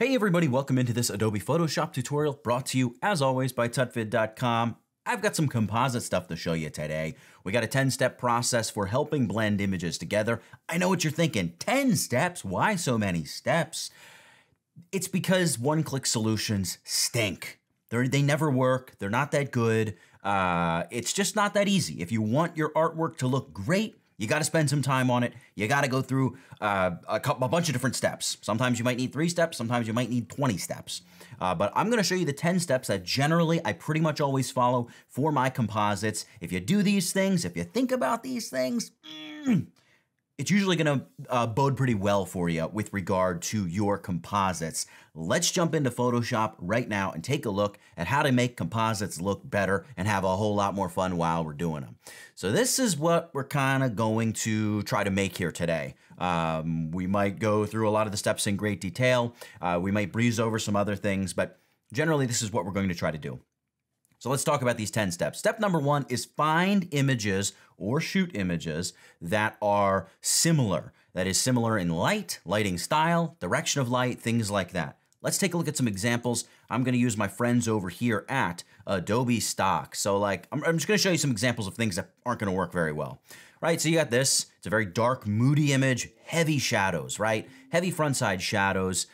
Hey everybody, welcome into this Adobe Photoshop tutorial brought to you, as always, by tutvid.com. I've got some composite stuff to show you today. We got a 10-step process for helping blend images together. I know what you're thinking, 10 steps? Why so many steps? It's because one-click solutions stink. They never work, they're not that good. It's just not that easy. If you want your artwork to look great, you got to spend some time on it. You got to go through a bunch of different steps. Sometimes you might need 3 steps. Sometimes you might need 20 steps. But I'm going to show you the 10 steps that generally I pretty much always follow for my composites. If you do these things, if you think about these things, it's usually going to bode pretty well for you with regard to your composites. Let's jump into Photoshop right now and take a look at how to make composites look better and have a whole lot more fun while we're doing them. So this is what we're kind of going to try to make here today. We might go through a lot of the steps in great detail. We might breeze over some other things, but generally this is what we're going to try to do. So let's talk about these 10 steps. Step number 1 is find images or shoot images that are similar. That is similar in lighting style, direction of light, things like that. Let's take a look at some examples. I'm going to use my friends over here at Adobe Stock. So I'm just going to show you some examples of things that aren't going to work very well. Right, so you got this. It's a very dark, moody image, heavy shadows, right? Heavy front side shadows,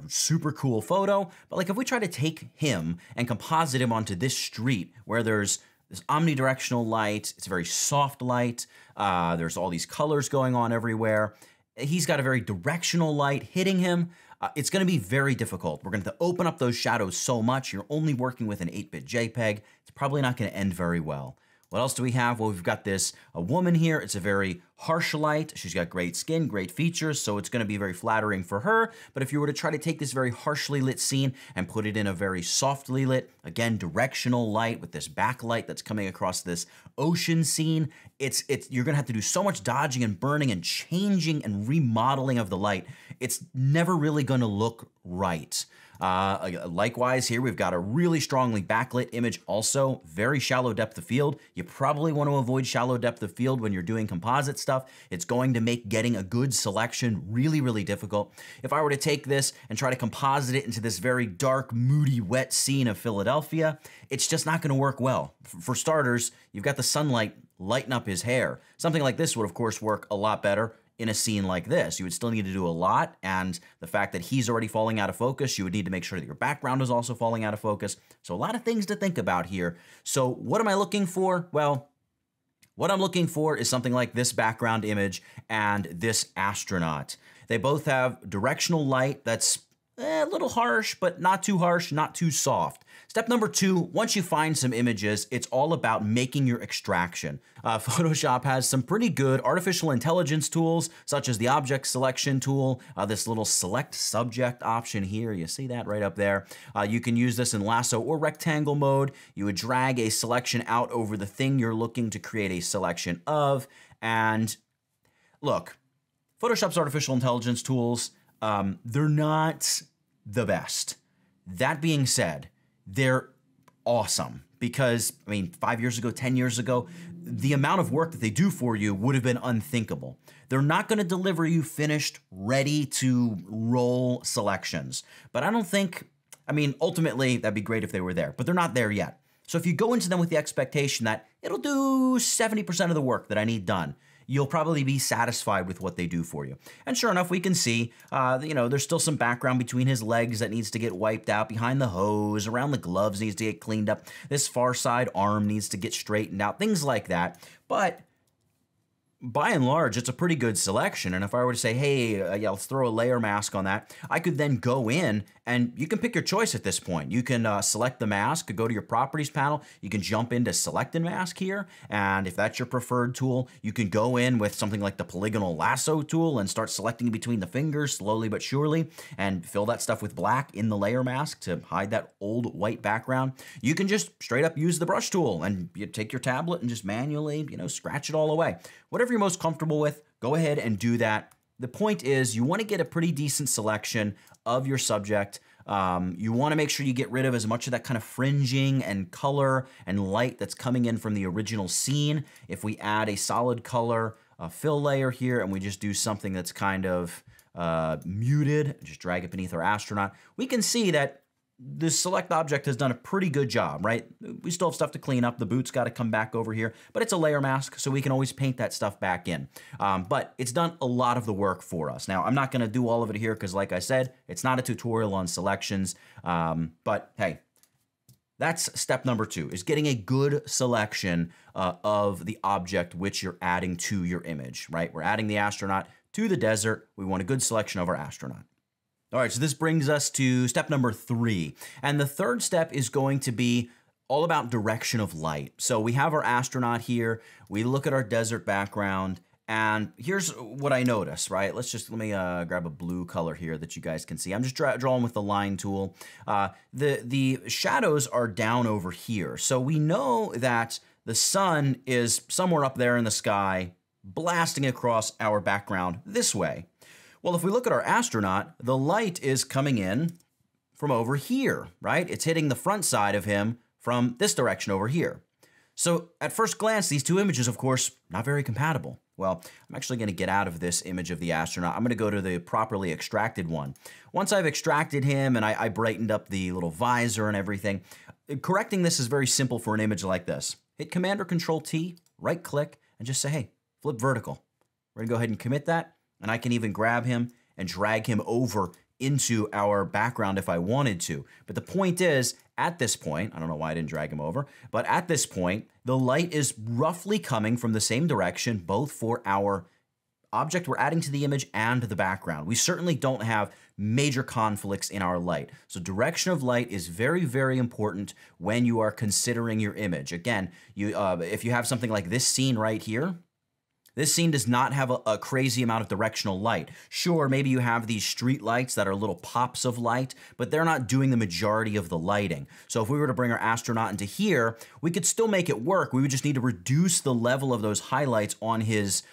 super cool photo. But if we try to take him and composite him onto this street where there's this omnidirectional light, it's a very soft light, there's all these colors going on everywhere. He's got a very directional light hitting him. It's going to be very difficult. We're going to have to open up those shadows so much. You're only working with an 8-bit JPEG. It's probably not going to end very well. What else do we have? Well, we've got a woman here. It's a very harsh light. She's got great skin, great features, so it's going to be very flattering for her. But if you were to try to take this very harshly lit scene and put it in a very softly lit, again, directional light with this backlight that's coming across this ocean scene, you're going to have to do so much dodging and burning and changing and remodeling of the light. It's never really going to look right. Likewise, here we've got a really strongly backlit image, also very shallow depth of field. You probably want to avoid shallow depth of field when you're doing composite stuff. It's going to make getting a good selection really, really difficult. If I were to take this and try to composite it into this very dark, moody, wet scene of Philadelphia, it's just not going to work well. For starters, you've got the sunlight lighting up his hair. Something like this would, of course, work a lot better in a scene like this. You would still need to do a lot, and the fact that he's already falling out of focus, you would need to make sure that your background is also falling out of focus. So a lot of things to think about here. So what am I looking for? Well, what I'm looking for is something like this background image and this astronaut. They both have directional light that's a little harsh, but not too harsh, not too soft. Step number 2, once you find some images, it's all about making your extraction. Photoshop has some pretty good artificial intelligence tools, such as the object selection tool, this little select subject option here. You see that right up there. You can use this in lasso or rectangle mode. You would drag a selection out over the thing you're looking to create a selection of. And look, Photoshop's artificial intelligence tools, they're not the best. That being said, they're awesome because, 5 years ago, 10 years ago, the amount of work that they do for you would have been unthinkable. They're not going to deliver you finished, ready to roll selections. But I don't think, ultimately, that'd be great if they were there, but they're not there yet. So if you go into them with the expectation that it'll do 70% of the work that I need done, you'll probably be satisfied with what they do for you. And sure enough, we can see, there's still some background between his legs that needs to get wiped out, behind the hose, around the gloves needs to get cleaned up, this far side arm needs to get straightened out, things like that. But by and large, it's a pretty good selection. And if I were to say, hey, let's throw a layer mask on that, I could then go in and you can pick your choice at this point. You can select the mask, go to your properties panel. You can jump into select and mask here. And if that's your preferred tool, you can go in with something like the polygonal lasso tool and start selecting between the fingers slowly but surely and fill that stuff with black in the layer mask to hide that old white background. You can just straight up use the brush tool and you take your tablet and just manually, scratch it all away. Whatever you're most comfortable with, go ahead and do that. The point is you want to get a pretty decent selection of your subject. You want to make sure you get rid of as much of that kind of fringing and color and light that's coming in from the original scene. If we add a solid color fill layer here and we just do something that's kind of muted, just drag it beneath our astronaut, we can see that this select object has done a pretty good job, right? We still have stuff to clean up. The boot's got to come back over here, but it's a layer mask, so we can always paint that stuff back in. But it's done a lot of the work for us. Now, I'm not going to do all of it here because, like I said, it's not a tutorial on selections, but hey, that's step number 2, is getting a good selection of the object which you're adding to your image, right? We're adding the astronaut to the desert. We want a good selection of our astronaut. All right, so this brings us to step number 3. And the third step is going to be all about direction of light. So we have our astronaut here. We look at our desert background. And here's what I notice, right? Let me grab a blue color here that you guys can see. I'm just drawing with the line tool. The shadows are down over here. So we know that the sun is somewhere up there in the sky, blasting across our background this way. Well, if we look at our astronaut, the light is coming in from over here, right? It's hitting the front side of him from this direction over here. So at first glance, these two images, of course, not very compatible. Well, I'm actually going to get out of this image of the astronaut. I'm going to go to the properly extracted one. Once I've extracted him and I brightened up the little visor and everything, correcting this is very simple for an image like this. Hit Command or Control T, right click, and just say, hey, flip vertical. We're going to go ahead and commit that. And I can even grab him and drag him over into our background if I wanted to. But the point is, at this point, I don't know why I didn't drag him over, but at this point, the light is roughly coming from the same direction, both for our object we're adding to the image and the background. We certainly don't have major conflicts in our light. So direction of light is very, very important when you are considering your image. Again, if you have something like this scene right here, this scene does not have a crazy amount of directional light. Sure, maybe you have these street lights that are little pops of light, but they're not doing the majority of the lighting. So if we were to bring our astronaut into here, we could still make it work. We would just need to reduce the level of those highlights on his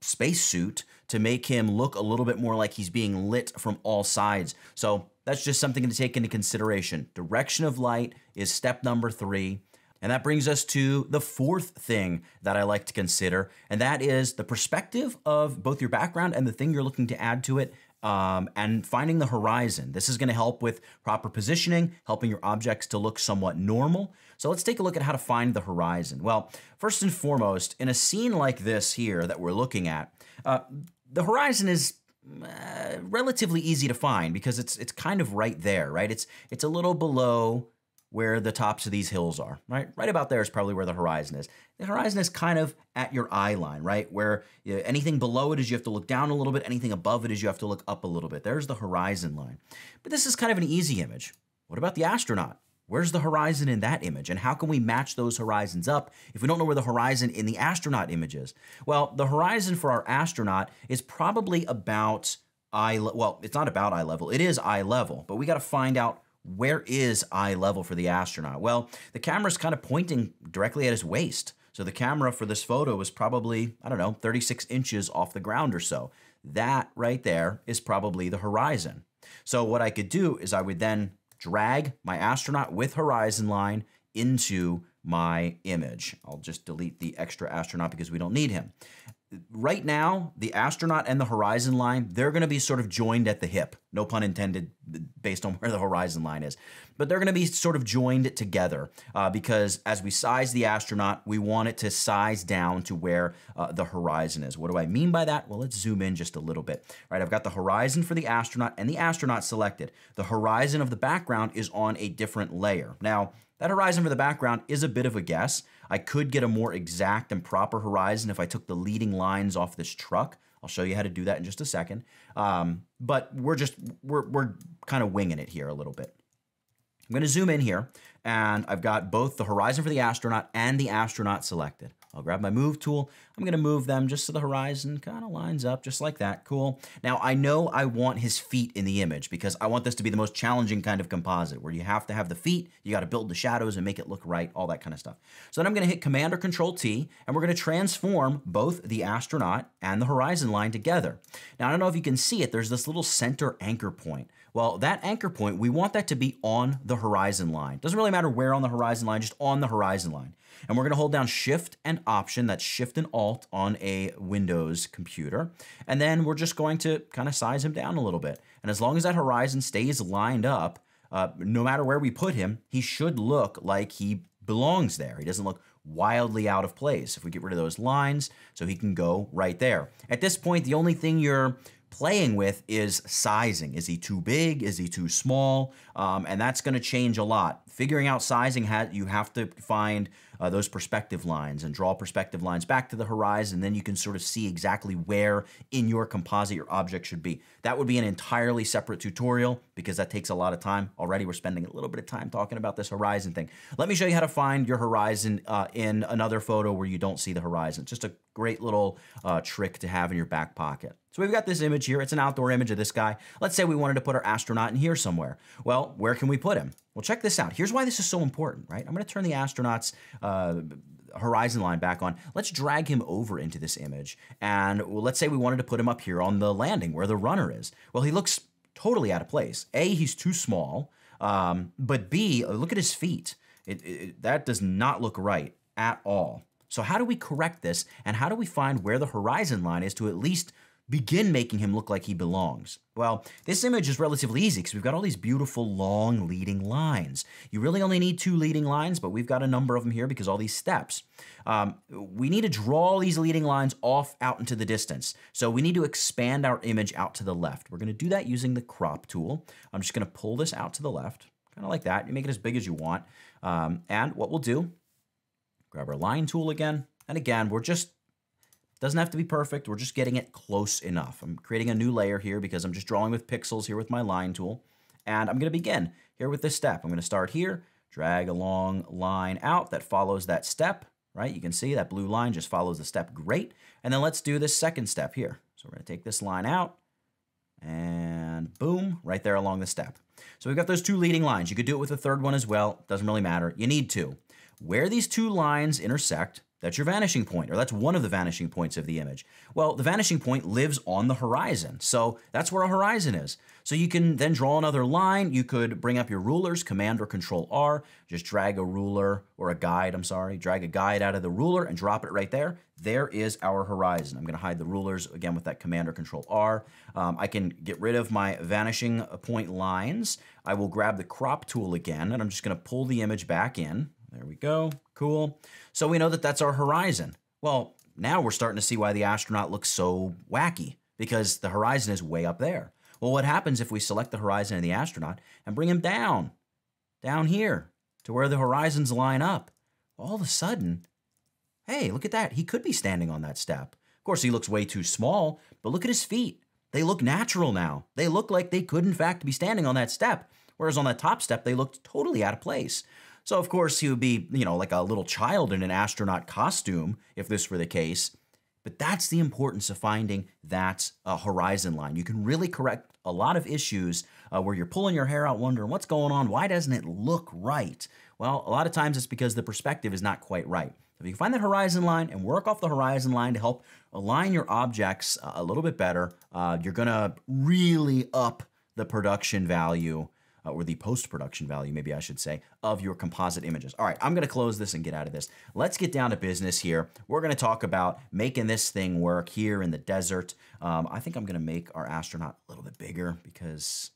spacesuit to make him look a little bit more like he's being lit from all sides. So that's just something to take into consideration. Direction of light is step number 3. And that brings us to the 4th thing that I like to consider, and that is the perspective of both your background and the thing you're looking to add to it, and finding the horizon. This is going to help with proper positioning, helping your objects to look somewhat normal. So let's take a look at how to find the horizon. Well, first and foremost, in a scene like this here that we're looking at, the horizon is relatively easy to find because it's kind of right there, right? It's a little below where the tops of these hills are, right? Right about there is probably where the horizon is. The horizon is kind of at your eye line, right? Where anything below it is you have to look down a little bit, anything above it is you have to look up a little bit. There's the horizon line. But this is kind of an easy image. What about the astronaut? Where's the horizon in that image? And how can we match those horizons up if we don't know where the horizon in the astronaut image is? Well, the horizon for our astronaut is probably about well, it's not about eye level. It is eye level, but we got to find out where is eye level for the astronaut? Well, the camera's kind of pointing directly at his waist. So the camera for this photo is probably, I don't know, 36 inches off the ground or so. That right there is probably the horizon. So what I could do is I would then drag my astronaut with horizon line into my image. I'll just delete the extra astronaut because we don't need him. Right now, the astronaut and the horizon line, they're going to be sort of joined at the hip. No pun intended, based on where the horizon line is. But they're going to be sort of joined together because as we size the astronaut, we want it to size down to where the horizon is. What do I mean by that? Well, let's zoom in just a little bit. All right, I've got the horizon for the astronaut and the astronaut selected. The horizon of the background is on a different layer. Now, that horizon for the background is a bit of a guess. I could get a more exact and proper horizon if I took the leading lines off this truck. I'll show you how to do that in just a second. But we're kind of winging it here a little bit. I'm going to zoom in here, and I've got both the horizon for the astronaut and the astronaut selected. I'll grab my move tool. I'm going to move them just so the horizon kind of lines up just like that. Cool. Now, I know I want his feet in the image because I want this to be the most challenging kind of composite where you have to have the feet, you got to build the shadows and make it look right, all that kind of stuff. So then I'm going to hit Command or Control T, and we're going to transform both the astronaut and the horizon line together. Now, I don't know if you can see it. There's this little center anchor point. Well, that anchor point, we want that to be on the horizon line. Doesn't really matter where on the horizon line, just on the horizon line. And we're going to hold down Shift and Option, that's Shift and Alt on a Windows computer. And then we're just going to kind of size him down a little bit. And as long as that horizon stays lined up, no matter where we put him, he should look like he belongs there. He doesn't look wildly out of place. If we get rid of those lines, so he can go right there. At this point, the only thing you're playing with is sizing. Is he too big? Is he too small? And that's going to change a lot. Figuring out sizing, you have to find those perspective lines and draw perspective lines back to the horizon. Then you can sort of see exactly where in your composite your object should be. That would be an entirely separate tutorial because that takes a lot of time. Already we're spending a little bit of time talking about this horizon thing. Let me show you how to find your horizon in another photo where you don't see the horizon. Just a great little trick to have in your back pocket. So we've got this image here. It's an outdoor image of this guy. Let's say we wanted to put our astronaut in here somewhere. Well, where can we put him? Well, check this out. Here's why this is so important, right? I'm going to turn the astronaut's horizon line back on. Let's drag him over into this image. And let's say we wanted to put him up here on the landing where the runner is. Well, he looks totally out of place. A, he's too small. But B, look at his feet. That does not look right at all. So how do we correct this? And how do we find where the horizon line is to at least begin making him look like he belongs? Well, this image is relatively easy because we've got all these beautiful long leading lines. You really only need 2 leading lines, but we've got a number of them here because all these steps. We need to draw these leading lines off out into the distance. So we need to expand our image out to the left. We're going to do that using the crop tool. I'm just going to pull this out to the left, kind of like that. You make it as big as you want. And what we'll do, grab our line tool again. And again, doesn't have to be perfect. We're just getting it close enough. I'm creating a new layer here because I'm just drawing with pixels here with my line tool. And I'm going to begin here with this step. I'm going to start here, drag a long line out that follows that step, right? You can see that blue line just follows the step. Great. And then let's do this second step here. So we're going to take this line out and boom, right there along the step. So we've got those 2 leading lines. You could do it with a third one as well. Doesn't really matter. You need 2. Where these 2 lines intersect, that's your vanishing point, or that's one of the vanishing points of the image. Well, the vanishing point lives on the horizon, so that's where a horizon is. So you can then draw another line. You could bring up your rulers, Command or Control R, just drag a ruler, or a guide, I'm sorry, drag a guide out of the ruler and drop it right there. There is our horizon. I'm going to hide the rulers again with that Command or Control R. I can get rid of my vanishing point lines. I will grab the crop tool again, and I'm just going to pull the image back in. There we go. Cool. So we know that that's our horizon. Well, now we're starting to see why the astronaut looks so wacky, because the horizon is way up there. Well, what happens if we select the horizon of the astronaut and bring him down here to where the horizons line up? All of a sudden, hey, look at that. He could be standing on that step. Of course, he looks way too small, but look at his feet. They look natural now. They look like they could, in fact, be standing on that step, whereas on that top step, they looked totally out of place. So, of course, he would be, like a little child in an astronaut costume if this were the case. But that's the importance of finding that horizon line. You can really correct a lot of issues where you're pulling your hair out wondering what's going on, why doesn't it look right? Well, a lot of times it's because the perspective is not quite right. If you can find that horizon line and work off the horizon line to help align your objects a little bit better, you're going to really up the production value, or the post-production value, maybe I should say, of your composite images. All right, I'm going to close this and get out of this. Let's get down to business here. We're going to talk about making this thing work here in the desert. I think I'm going to make our astronaut a little bit bigger because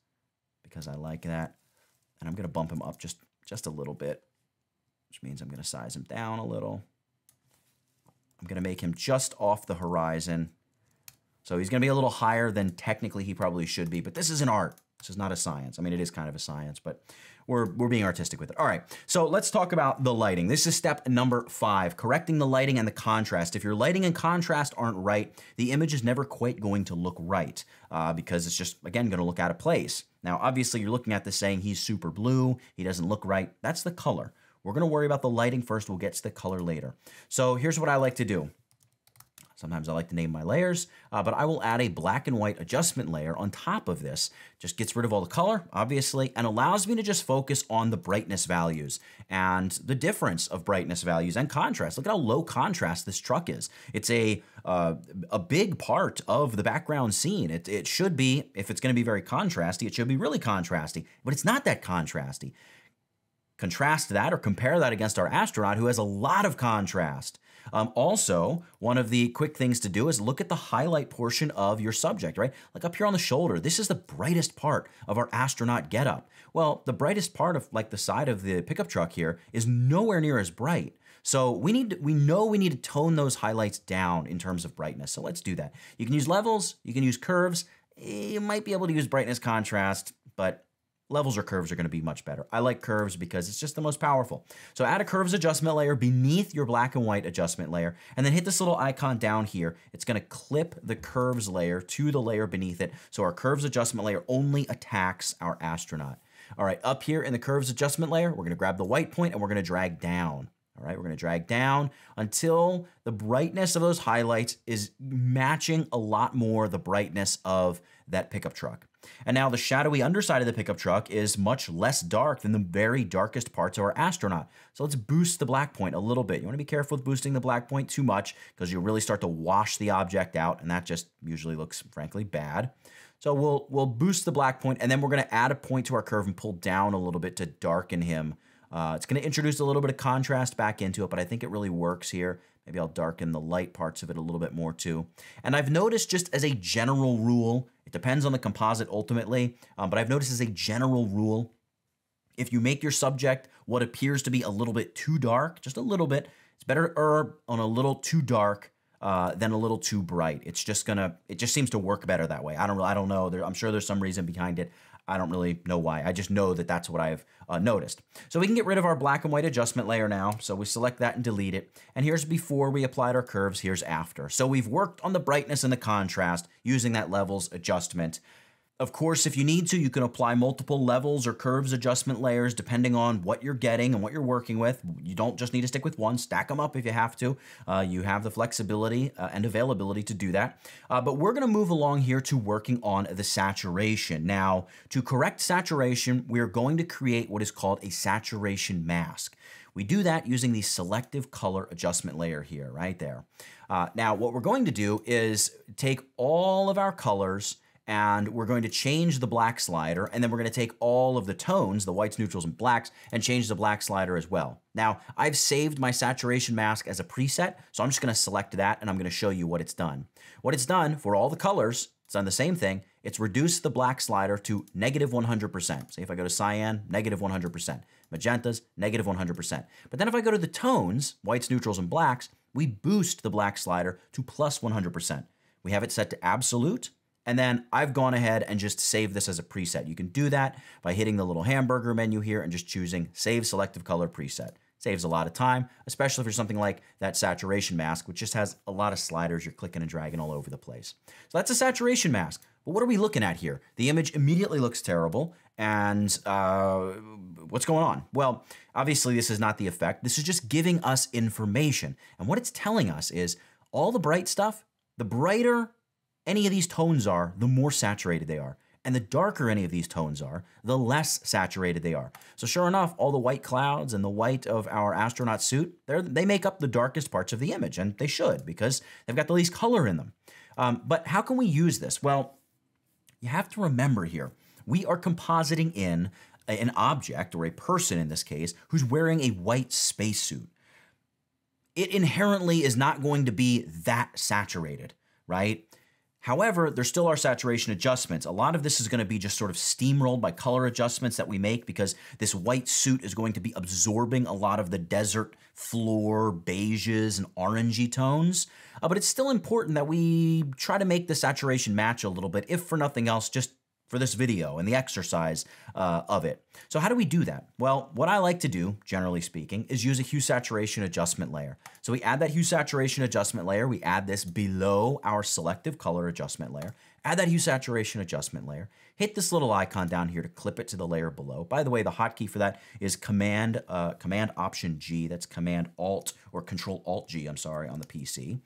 I like that. And I'm going to bump him up just a little bit, which means I'm going to size him down a little. I'm going to make him just off the horizon. So he's going to be a little higher than technically he probably should be, but this is an art. This is not a science. I mean, it is kind of a science, but we're being artistic with it. All right, so let's talk about the lighting. This is step number 5, correcting the lighting and the contrast. If your lighting and contrast aren't right, the image is never quite going to look right because it's just, again, going to look out of place. Now, obviously, you're looking at this saying he's super blue. He doesn't look right. That's the color. We're going to worry about the lighting first. We'll get to the color later. So here's what I like to do. Sometimes I like to name my layers, but I will add a black and white adjustment layer on top of this. Just gets rid of all the color, obviously, and allows me to just focus on the brightness values and the difference of brightness values and contrast. Look at how low contrast this truck is. It's a big part of the background scene. It should be, if it's going to be very contrasty, it should be really contrasty, but it's not that contrasty. contrast that or compare that against our astronaut who has a lot of contrast. Also, one of the quick things to do is look at the highlight portion of your subject, right? Like up here on the shoulder, this is the brightest part of our astronaut getup. Well, the brightest part of like the side of the pickup truck here is nowhere near as bright. So we know we need to tone those highlights down in terms of brightness. So let's do that. You can use levels, you can use curves. You might be able to use brightness contrast, but levels or curves are going to be much better. I like curves because it's just the most powerful. So add a curves adjustment layer beneath your black and white adjustment layer, and then hit this little icon down here. It's going to clip the curves layer to the layer beneath it. So our curves adjustment layer only attacks our astronaut. All right, up here in the curves adjustment layer, we're going to grab the white point and we're going to drag down. All right, we're going to drag down until the brightness of those highlights is matching a lot more the brightness of that pickup truck. And now the shadowy underside of the pickup truck is much less dark than the very darkest parts of our astronaut. So let's boost the black point a little bit. You want to be careful with boosting the black point too much because you'll really start to wash the object out, and that just usually looks, frankly, bad. So we'll boost the black point, and then we're going to add a point to our curve and pull down a little bit to darken him. It's going to introduce a little bit of contrast back into it, but I think it really works here. Maybe I'll darken the light parts of it a little bit more too. And I've noticed just as a general rule, it depends on the composite ultimately, but I've noticed as a general rule, if you make your subject what appears to be a little bit too dark, just a little bit, it's better to err on a little too dark than a little too bright. It just seems to work better that way. I don't know. I'm sure there's some reason behind it. I don't really know why. I just know that that's what I've noticed. So we can get rid of our black and white adjustment layer now. So we select that and delete it. And here's before we applied our curves. Here's after. So we've worked on the brightness and the contrast using that levels adjustment. Of course, if you need to, you can apply multiple levels or curves adjustment layers depending on what you're getting and what you're working with. You don't just need to stick with one. Stack them up if you have to. You have the flexibility and availability to do that. But we're going to move along here to working on the saturation. Now, to correct saturation, we're going to create what is called a saturation mask. We do that using the selective color adjustment layer here, right there. Now, what we're going to do is take all of our colors and we're going to change the black slider, and then we're going to take all of the tones, the whites, neutrals, and blacks, and change the black slider as well. Now, I've saved my saturation mask as a preset, so I'm just going to select that, and I'm going to show you what it's done. What it's done for all the colors, it's done the same thing. It's reduced the black slider to negative 100%. See, if I go to cyan, negative 100%. Magentas, negative 100%. But then if I go to the tones, whites, neutrals, and blacks, we boost the black slider to plus 100%. We have it set to absolute. And then I've gone ahead and just saved this as a preset. You can do that by hitting the little hamburger menu here and just choosing Save Selective Color Preset. Saves a lot of time, especially for something like that saturation mask, which just has a lot of sliders you're clicking and dragging all over the place. So that's a saturation mask. But what are we looking at here? The image immediately looks terrible. And what's going on? Well, obviously this is not the effect. This is just giving us information. And what it's telling us is all the bright stuff, the brighter any of these tones are, the more saturated they are. And the darker any of these tones are, the less saturated they are. So sure enough, all the white clouds and the white of our astronaut suit, they make up the darkest parts of the image, and they should because they've got the least color in them. But how can we use this? Well, you have to remember here, we are compositing in an object, or a person in this case, who's wearing a white spacesuit. It inherently is not going to be that saturated, right? However, there still are saturation adjustments. A lot of this is going to be just sort of steamrolled by color adjustments that we make because this white suit is going to be absorbing a lot of the desert floor beiges and orangey tones. But it's still important that we try to make the saturation match a little bit, if for nothing else, just for this video and the exercise of it. So how do we do that? Well, what I like to do, generally speaking, is use a hue saturation adjustment layer. So we add that hue saturation adjustment layer. We add this below our selective color adjustment layer. Add that hue saturation adjustment layer. Hit this little icon down here to clip it to the layer below. By the way, the hotkey for that is Command Option G. That's Command Alt or Control Alt G, I'm sorry, on the PC.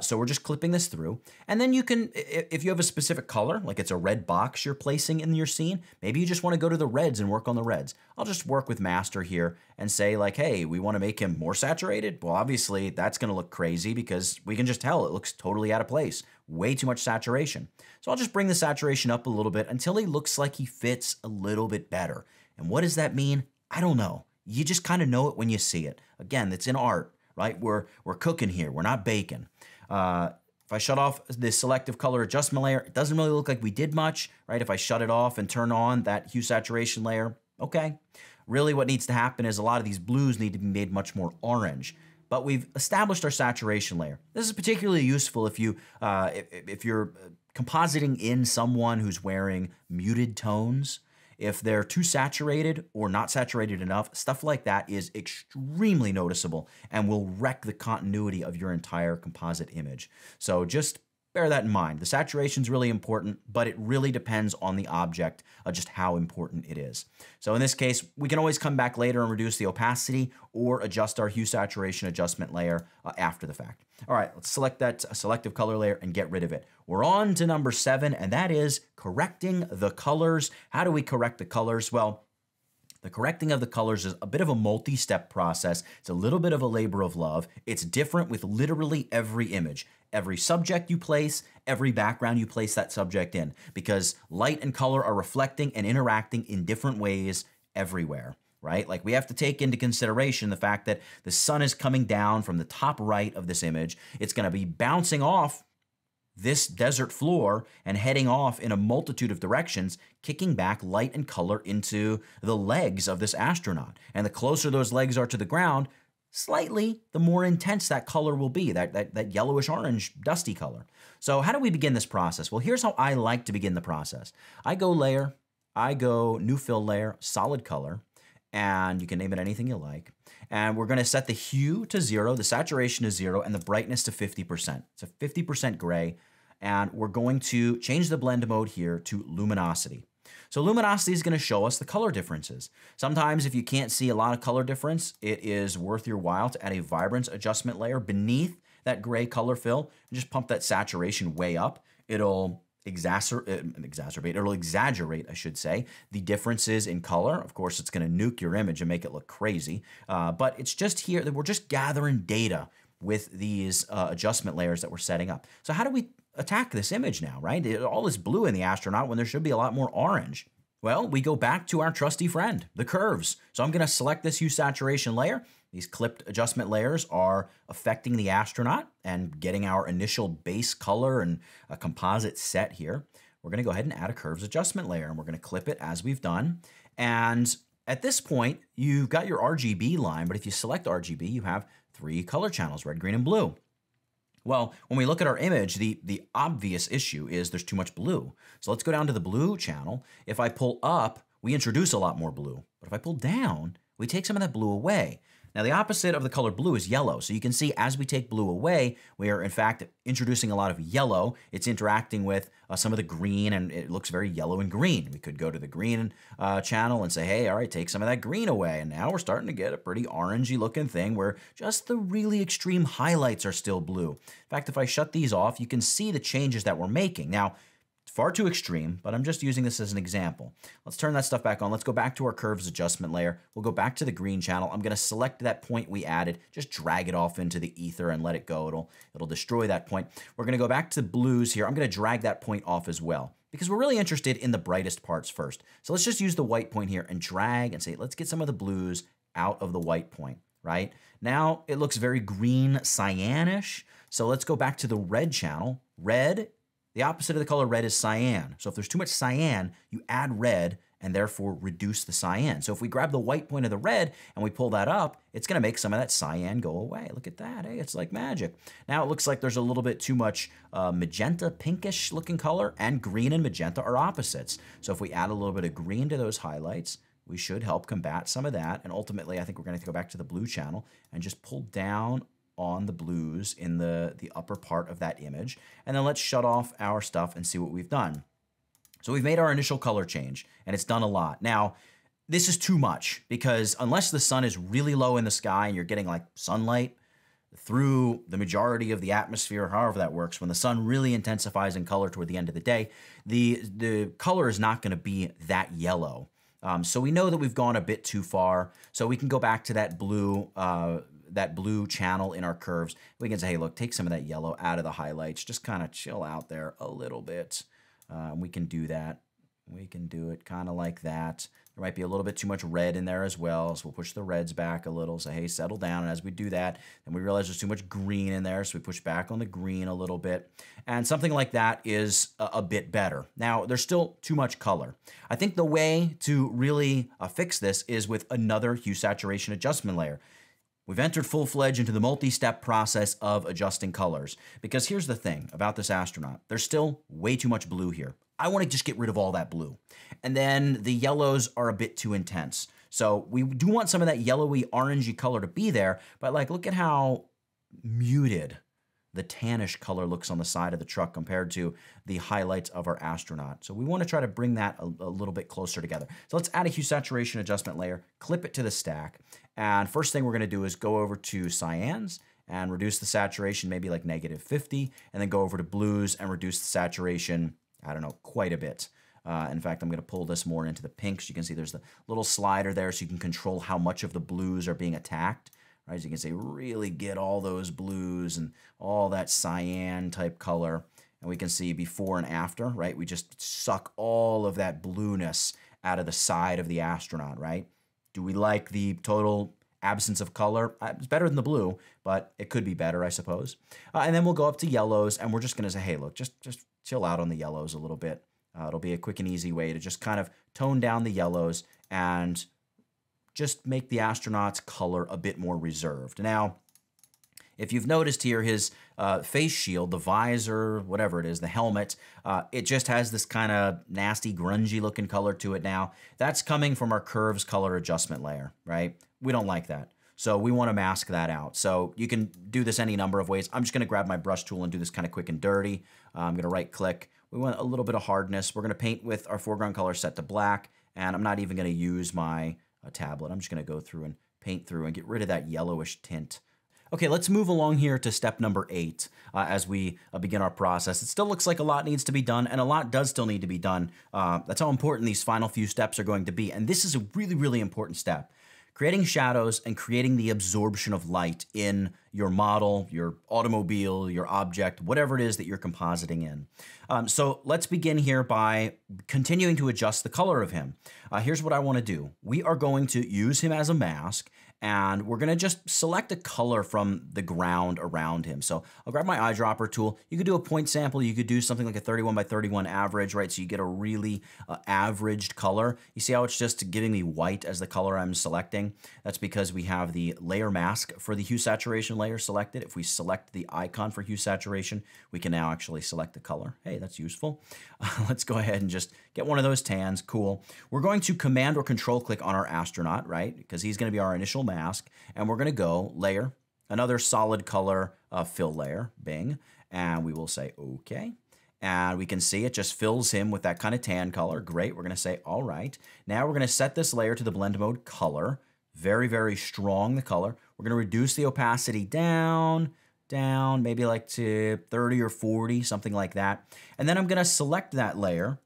So we're just clipping this through. And then you can, if you have a specific color, like it's a red box you're placing in your scene, maybe you just want to go to the reds and work on the reds. I'll just work with master here and say like, hey, we want to make him more saturated. Well, obviously that's going to look crazy because we can just tell it looks totally out of place. Way too much saturation. So I'll just bring the saturation up a little bit until he looks like he fits a little bit better. And what does that mean? I don't know. You just kind of know it when you see it. Again, it's in art, right? We're cooking here. We're not baking. If I shut off this selective color adjustment layer, it doesn't really look like we did much, right? If I shut it off and turn on that hue saturation layer, okay. Really what needs to happen is a lot of these blues need to be made much more orange. But we've established our saturation layer. This is particularly useful if you're compositing in someone who's wearing muted tones. If they're too saturated or not saturated enough, stuff like that is extremely noticeable and will wreck the continuity of your entire composite image. So just bear that in mind. The saturation is really important, but it really depends on the object, just how important it is. So in this case, we can always come back later and reduce the opacity or adjust our hue saturation adjustment layer after the fact. All right, let's select that selective color layer and get rid of it. We're on to number 7, and that is correcting the colors. How do we correct the colors? Well, the correcting of the colors is a bit of a multi-step process. It's a little bit of a labor of love. It's different with literally every image. Every subject you place, every background you place that subject in, because light and color are reflecting and interacting in different ways everywhere, right? Like we have to take into consideration the fact that the sun is coming down from the top right of this image. It's going to be bouncing off this desert floor and heading off in a multitude of directions, kicking back light and color into the legs of this astronaut. And the closer those legs are to the ground, slightly, the more intense that color will be, that yellowish orange dusty color. So how do we begin this process? Well, here's how I like to begin the process. I go layer, I go new fill layer, solid color, and you can name it anything you like. And we're gonna set the hue to 0, the saturation to 0, and the brightness to 50%. It's a 50% gray, and we're going to change the blend mode here to luminosity. So luminosity is going to show us the color differences. Sometimes if you can't see a lot of color difference, it is worth your while to add a vibrance adjustment layer beneath that gray color fill and just pump that saturation way up. It'll it'll exaggerate, I should say, the differences in color. Of course, it's going to nuke your image and make it look crazy. But it's just here that we're just gathering data with these adjustment layers that we're setting up. So how do we attack this image now, right? All this blue in the astronaut when there should be a lot more orange. Well, we go back to our trusty friend, the curves. So I'm going to select this hue saturation layer. These clipped adjustment layers are affecting the astronaut and getting our initial base color and a composite set here. We're going to go ahead and add a curves adjustment layer, and we're going to clip it as we've done. And at this point, you've got your RGB line, but if you select RGB, you have 3 color channels, red, green, and blue. Well, when we look at our image, the obvious issue is there's too much blue. So let's go down to the blue channel. If I pull up, we introduce a lot more blue. But if I pull down, we take some of that blue away. Now, the opposite of the color blue is yellow. So you can see as we take blue away, we are in fact introducing a lot of yellow. It's interacting with some of the green, and it looks very yellow and green. We could go to the green channel and say, hey, all right, take some of that green away. And now we're starting to get a pretty orangey looking thing where just the really extreme highlights are still blue. In fact, if I shut these off, you can see the changes that we're making. Now, far too extreme, but I'm just using this as an example. Let's turn that stuff back on. Let's go back to our curves adjustment layer. We'll go back to the green channel. I'm going to select that point we added, just drag it off into the ether and let it go. It'll destroy that point. We're going to go back to the blues here. I'm going to drag that point off as well because we're really interested in the brightest parts first. So let's just use the white point here and drag and say, let's get some of the blues out of the white point, right? Now it looks very green cyanish. So let's go back to the red channel. Red, the opposite of the color red is cyan. So if there's too much cyan, you add red and therefore reduce the cyan. So if we grab the white point of the red and we pull that up, it's going to make some of that cyan go away. Look at that. Hey, it's like magic. Now it looks like there's a little bit too much magenta, pinkish looking color, and green and magenta are opposites. So if we add a little bit of green to those highlights, we should help combat some of that. And ultimately, I think we're going to go back to the blue channel and just pull down on the blues in the upper part of that image. And then let's shut off our stuff and see what we've done. So we've made our initial color change, and it's done a lot. Now, this is too much because unless the sun is really low in the sky and you're getting like sunlight through the majority of the atmosphere, however that works, when the sun really intensifies in color toward the end of the day, the color is not going to be that yellow. So we know that we've gone a bit too far. So we can go back to that blue channel in our curves. We can say, hey, look, take some of that yellow out of the highlights. Just kind of chill out there a little bit. We can do that We can do it kind of like that. There might be a little bit too much red in there as well, so we'll push the reds back a little. So hey, settle down. And as we do that, then we realize there's too much green in there, so we push back on the green a little bit. And something like that is a bit better. Now, there's still too much color. I think the way to really fix this is with another hue saturation adjustment layer. We've entered full-fledged into the multi-step process of adjusting colors. Because here's the thing about this astronaut. There's still way too much blue here. I want to just get rid of all that blue. And then the yellows are a bit too intense. So we do want some of that yellowy, orangey color to be there, but like, look at how muted the tannish color looks on the side of the truck compared to the highlights of our astronaut. So we want to try to bring that a little bit closer together. So let's add a hue saturation adjustment layer, clip it to the stack. And first thing we're going to do is go over to cyans and reduce the saturation, maybe like -50, and then go over to blues and reduce the saturation, I don't know, quite a bit. In fact, I'm going to pull this more into the pinks. You can see there's the little slider there so you can control how much of the blues are being attacked. Right, so you can say really get all those blues and all that cyan type color. And we can see before and after, right? We just suck all of that blueness out of the side of the astronaut, right? Do we like the total absence of color? It's better than the blue, but it could be better, I suppose. And then we'll go up to yellows, and we're just going to say, hey, look, just chill out on the yellows a little bit. It'll be a quick and easy way to just kind of tone down the yellows and just make the astronaut's color a bit more reserved. Now, if you've noticed here, his face shield, the visor, whatever it is, the helmet, it just has this kind of nasty, grungy looking color to it now. That's coming from our curves color adjustment layer, right? We don't like that. So we want to mask that out. So you can do this any number of ways. I'm just going to grab my brush tool and do this kind of quick and dirty. I'm going to right click. We want a little bit of hardness. We're going to paint with our foreground color set to black, and I'm not even going to use my tablet. I'm just going to go through and paint through and get rid of that yellowish tint. Okay, let's move along here to step number 8 as we begin our process. It still looks like a lot needs to be done, and a lot does still need to be done. That's how important these final few steps are going to be, and this is a really, really important step. Creating shadows and creating the absorption of light in your model, your automobile, your object, whatever it is that you're compositing in. So let's begin here by continuing to adjust the color of him. Here's what I want to do. We are going to use him as a mask, and we're going to just select a color from the ground around him. So I'll grab my eyedropper tool. You could do a point sample. You could do something like a 31 by 31 average, right? So you get a really averaged color. You see how it's just giving me white as the color I'm selecting? That's because we have the layer mask for the hue saturation layer selected. If we select the icon for hue saturation, we can now actually select the color. Hey, that's useful. Let's go ahead and just get one of those tans. Cool. We're going to command or control click on our astronaut, right? Because he's going to be our initial mask. And we're going to go layer, another solid color fill layer, bing. And we will say okay. And we can see it just fills him with that kind of tan color. Great. We're going to say all right. Now we're going to set this layer to the blend mode color. Very, very strong, the color. We're going to reduce the opacity down, maybe like to 30 or 40, something like that. And then I'm going to select that layer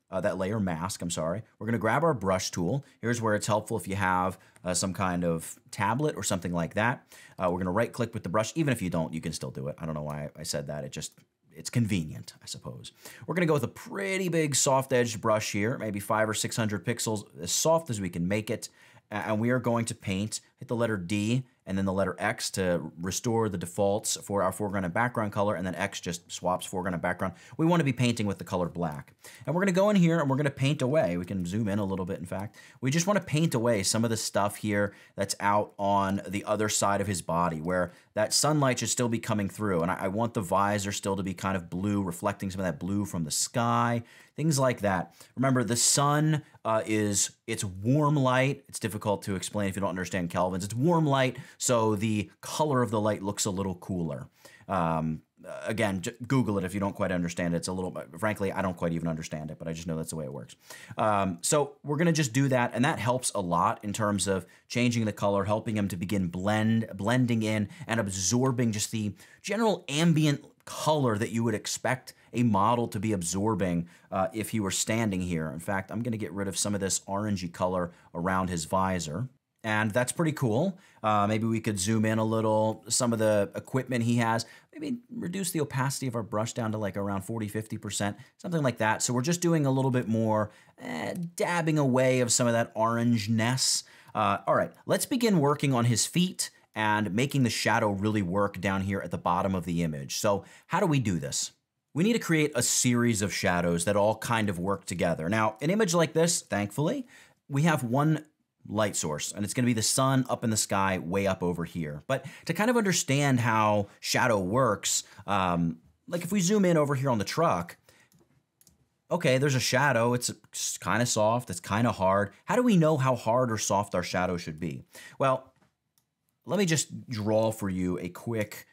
mask, I'm sorry. We're going to grab our brush tool. Here's where it's helpful if you have some kind of tablet or something like that. We're going to right click with the brush. Even if you don't, you can still do it. I don't know why I said that. It's convenient, I suppose. We're going to go with a pretty big soft-edged brush here, maybe 500 or 600 pixels, as soft as we can make it. And we are going to paint, hit the letter D and then the letter X to restore the defaults for our foreground and background color, and then X just swaps foreground and background. We want to be painting with the color black. And we're going to go in here and we're going to paint away. We can zoom in a little bit, in fact. We just want to paint away some of the stuff here that's out on the other side of his body, where that sunlight should still be coming through. And I want the visor still to be kind of blue, reflecting some of that blue from the sky, things like that. Remember, the sun it's warm light. It's difficult to explain if you don't understand Kelvins. It's warm light, so the color of the light looks a little cooler. Again, Google it if you don't quite understand it. It's a little, frankly, I don't quite even understand it, but I just know that's the way it works. So we're going to just do that, and that helps a lot in terms of changing the color, helping him to begin blending in and absorbing just the general ambient color that you would expect a model to be absorbing if he were standing here. In fact, I'm going to get rid of some of this orangey color around his visor. And that's pretty cool. Maybe we could zoom in a little, some of the equipment he has, maybe reduce the opacity of our brush down to like around 40, 50%, something like that. So we're just doing a little bit more dabbing away of some of that orangeness. All right, let's begin working on his feet and making the shadow really work down here at the bottom of the image. So how do we do this? We need to create a series of shadows that all kind of work together. Now, an image like this, thankfully, we have one light source, and it's going to be the sun up in the sky way up over here. But to kind of understand how shadow works, like if we zoom in over here on the truck, okay, there's a shadow. It's kind of soft. It's kind of hard. How do we know how hard or soft our shadow should be? Well, let me just draw for you a quick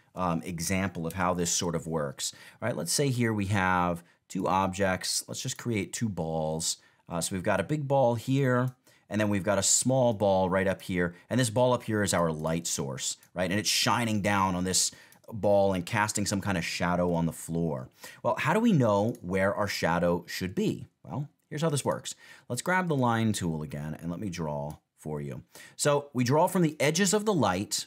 example of how this sort of works. All right, let's say here we have two objects. Let's just create two balls. So we've got a big ball here, and then we've got a small ball right up here. And this ball up here is our light source, right? And it's shining down on this ball and casting some kind of shadow on the floor. Well, how do we know where our shadow should be? Well, here's how this works. Let's grab the line tool again, and let me draw for you. So we draw from the edges of the light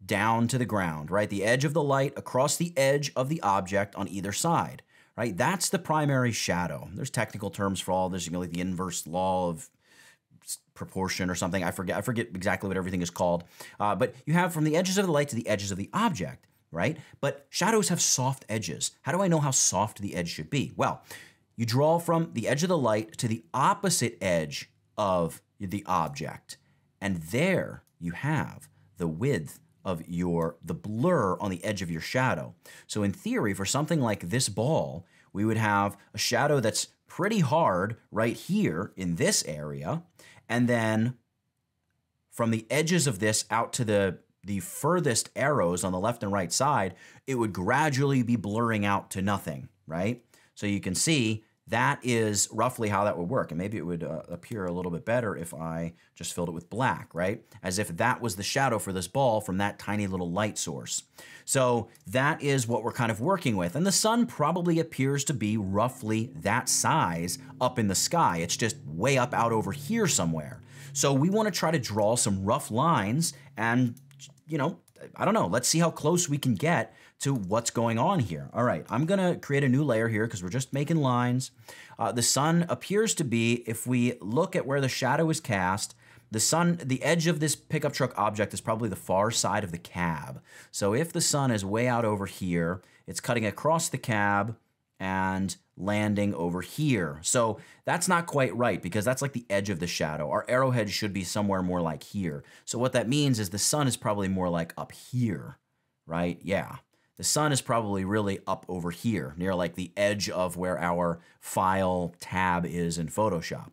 down to the ground, right? The edge of the light across the edge of the object on either side, right? That's the primary shadow. There's technical terms for all this, you know, like the inverse law of proportion or something. I forget exactly what everything is called. But you have from the edges of the light to the edges of the object, right? But shadows have soft edges. How do I know how soft the edge should be? Well, you draw from the edge of the light to the opposite edge of the object. And there you have the width of the blur on the edge of your shadow. So in theory, for something like this ball, we would have a shadow that's pretty hard right here in this area. And then from the edges of this out to the furthest arrows on the left and right side, it would gradually be blurring out to nothing, right? So you can see that is roughly how that would work. And maybe it would appear a little bit better if I just filled it with black, right? As if that was the shadow for this ball from that tiny little light source. So that is what we're kind of working with. And the sun probably appears to be roughly that size up in the sky. It's just way up out over here somewhere. So we want to try to draw some rough lines and, you know, I don't know, let's see how close we can get to what's going on here. All right, I'm gonna create a new layer here because we're just making lines. The sun appears to be, if we look at where the shadow is cast, the edge of this pickup truck object is probably the far side of the cab. So if the sun is way out over here, it's cutting across the cab and landing over here. So that's not quite right because that's like the edge of the shadow. Our arrowhead should be somewhere more like here. So what that means is the sun is probably more like up here, right? Yeah. The sun is probably really up over here, near like the edge of where our file tab is in Photoshop.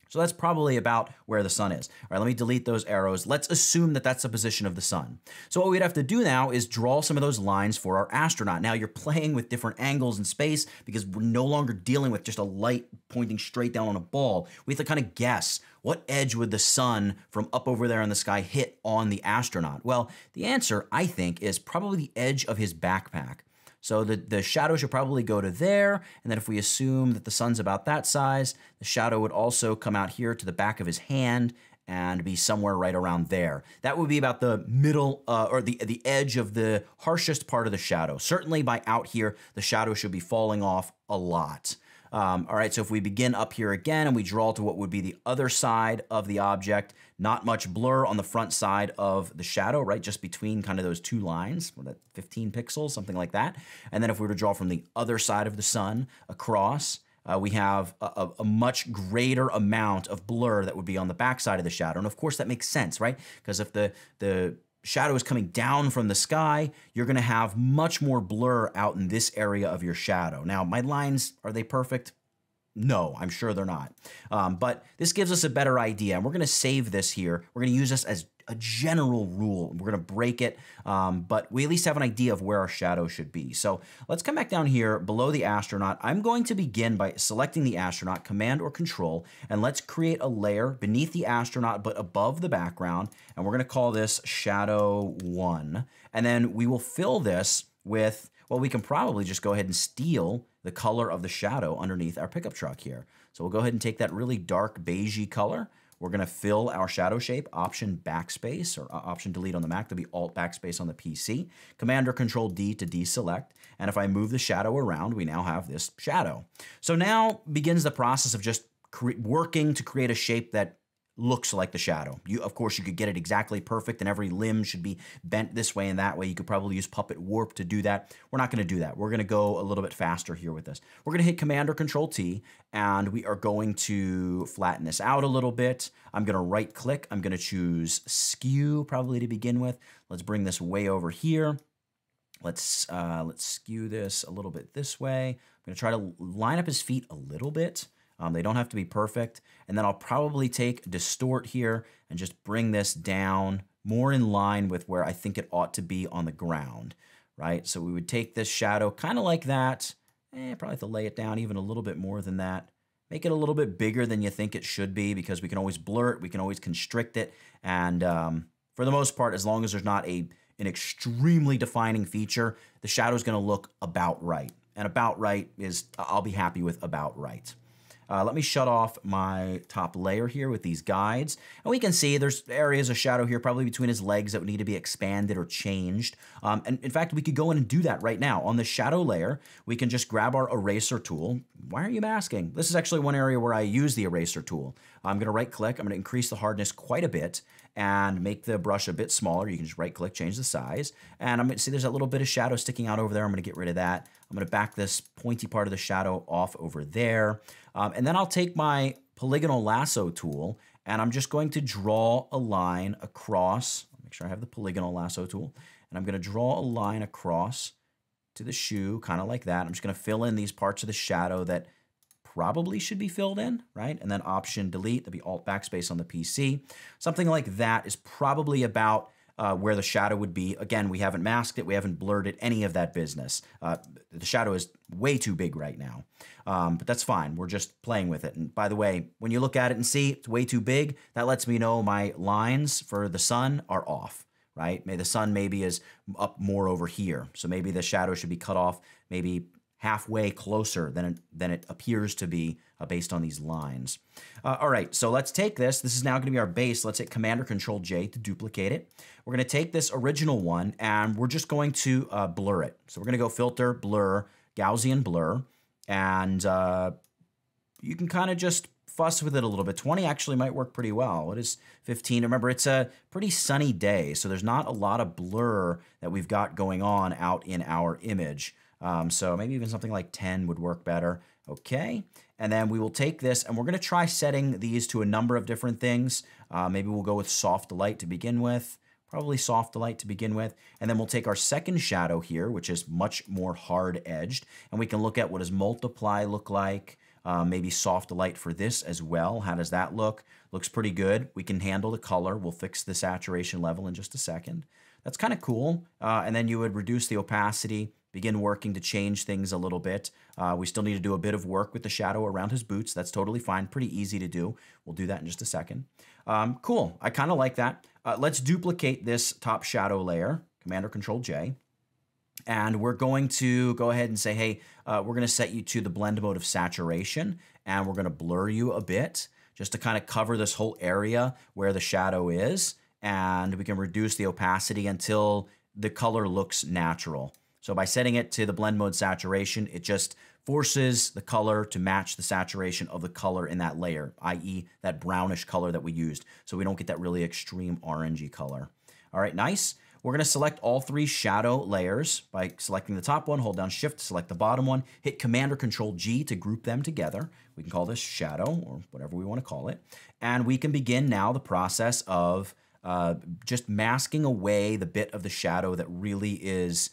So that's probably about where the sun is. All right, let me delete those arrows. Let's assume that that's the position of the sun. So what we'd have to do now is draw some of those lines for our astronaut. Now you're playing with different angles in space because we're no longer dealing with just a light pointing straight down on a ball. We have to kind of guess what edge would the sun from up over there in the sky hit on the astronaut? Well, the answer, I think, is probably the edge of his backpack. So the shadow should probably go to there, and then if we assume that the sun's about that size, the shadow would also come out here to the back of his hand and be somewhere right around there. That would be about the middle, or the edge of the harshest part of the shadow. Certainly by out here, the shadow should be falling off a lot. All right, so if we begin up here again and we draw to what would be the other side of the object, not much blur on the front side of the shadow, right? Just between kind of those two lines, what, that 15 pixels, something like that. And then if we were to draw from the other side of the sun across, we have a much greater amount of blur that would be on the back side of the shadow. And of course that makes sense, right? Because if the shadow is coming down from the sky, you're gonna have much more blur out in this area of your shadow. Now, my lines, are they perfect? No, I'm sure they're not. But this gives us a better idea, and we're gonna save this here. We're gonna use this as a general rule. We're gonna break it, but we at least have an idea of where our shadow should be. So let's come back down here below the astronaut. I'm going to begin by selecting the astronaut, Command or Control, and let's create a layer beneath the astronaut but above the background, and we're gonna call this Shadow 1. And then we will fill this with, well, we can probably just go ahead and steal the color of the shadow underneath our pickup truck here. So we'll go ahead and take that really dark beigey color. We're going to fill our shadow shape, Option Backspace, or Option Delete on the Mac. There'll be Alt Backspace on the PC. Command or Control D to deselect. And if I move the shadow around, we now have this shadow. So now begins the process of just working to create a shape that looks like the shadow. Of course, you could get it exactly perfect and every limb should be bent this way and that way. You could probably use Puppet Warp to do that. We're not going to do that. We're going to go a little bit faster here with this. We're going to hit Command or Control T and we are going to flatten this out a little bit. I'm going to right click. I'm going to choose Skew probably to begin with. Let's bring this way over here. Let's skew this a little bit this way. I'm going to try to line up his feet a little bit. They don't have to be perfect. And then I'll probably take Distort here and just bring this down more in line with where I think it ought to be on the ground, right? So we would take this shadow kind of like that. Probably have to lay it down even a little bit more than that. Make it a little bit bigger than you think it should be because we can always blur it. We can always constrict it. And for the most part, as long as there's not an extremely defining feature, the shadow is going to look about right. And about right is, I'll be happy with about right. Let me shut off my top layer here with these guides. And we can see there's areas of shadow here probably between his legs that would need to be expanded or changed. And in fact, we could go in and do that right now. On the shadow layer, we can just grab our eraser tool. Why are you masking? This is actually one area where I use the eraser tool. I'm going to right click. I'm going to increase the hardness quite a bit and make the brush a bit smaller. You can just right click, change the size. And I'm going to see there's a little bit of shadow sticking out over there. I'm going to get rid of that. I'm going to back this pointy part of the shadow off over there. And then I'll take my polygonal lasso tool and I'm just going to draw a line across. Make sure I have the polygonal lasso tool. And I'm going to draw a line across to the shoe, kind of like that. I'm just going to fill in these parts of the shadow that probably should be filled in, right? And then Option Delete, there'll be Alt Backspace on the PC. Something like that is probably about where the shadow would be. Again, we haven't masked it. We haven't blurred it, any of that business. The shadow is way too big right now, but that's fine. We're just playing with it. And by the way, when you look at it and see it's way too big, that lets me know my lines for the sun are off, right? The sun maybe is up more over here. So maybe the shadow should be cut off maybe halfway closer than it appears to be based on these lines. All right, so let's take this. This is now going to be our base. Let's hit Command or Control J to duplicate it. We're going to take this original one and we're just going to blur it. So we're going to go Filter, Blur, Gaussian Blur, and you can kind of just fuss with it a little bit. 20 actually might work pretty well. What is 15? Remember, it's a pretty sunny day, so there's not a lot of blur that we've got going on out in our image. So maybe even something like 10 would work better. Okay, and then we will take this and we're going to try setting these to a number of different things. Maybe we'll go with soft light to begin with. Probably soft light to begin with. And then we'll take our second shadow here, which is much more hard edged. And we can look at what does multiply look like. Maybe soft light for this as well. How does that look? Looks pretty good. We can handle the color. We'll fix the saturation level in just a second. That's kind of cool. And then you would reduce the opacity, begin working to change things a little bit. We still need to do a bit of work with the shadow around his boots. That's totally fine. Pretty easy to do. We'll do that in just a second. Cool. I kind of like that. Let's duplicate this top shadow layer, Command or Control J. And we're going to go ahead and say, hey, we're going to set you to the blend mode of saturation, and we're going to blur you a bit just to kind of cover this whole area where the shadow is. And we can reduce the opacity until the color looks natural. So by setting it to the blend mode saturation, it just forces the color to match the saturation of the color in that layer, i.e. that brownish color that we used, so we don't get that really extreme orangey color. All right, nice. We're going to select all three shadow layers by selecting the top one, hold down Shift to select the bottom one, hit Command or Control G to group them together. We can call this shadow or whatever we want to call it. And we can begin now the process of just masking away the bit of the shadow that really is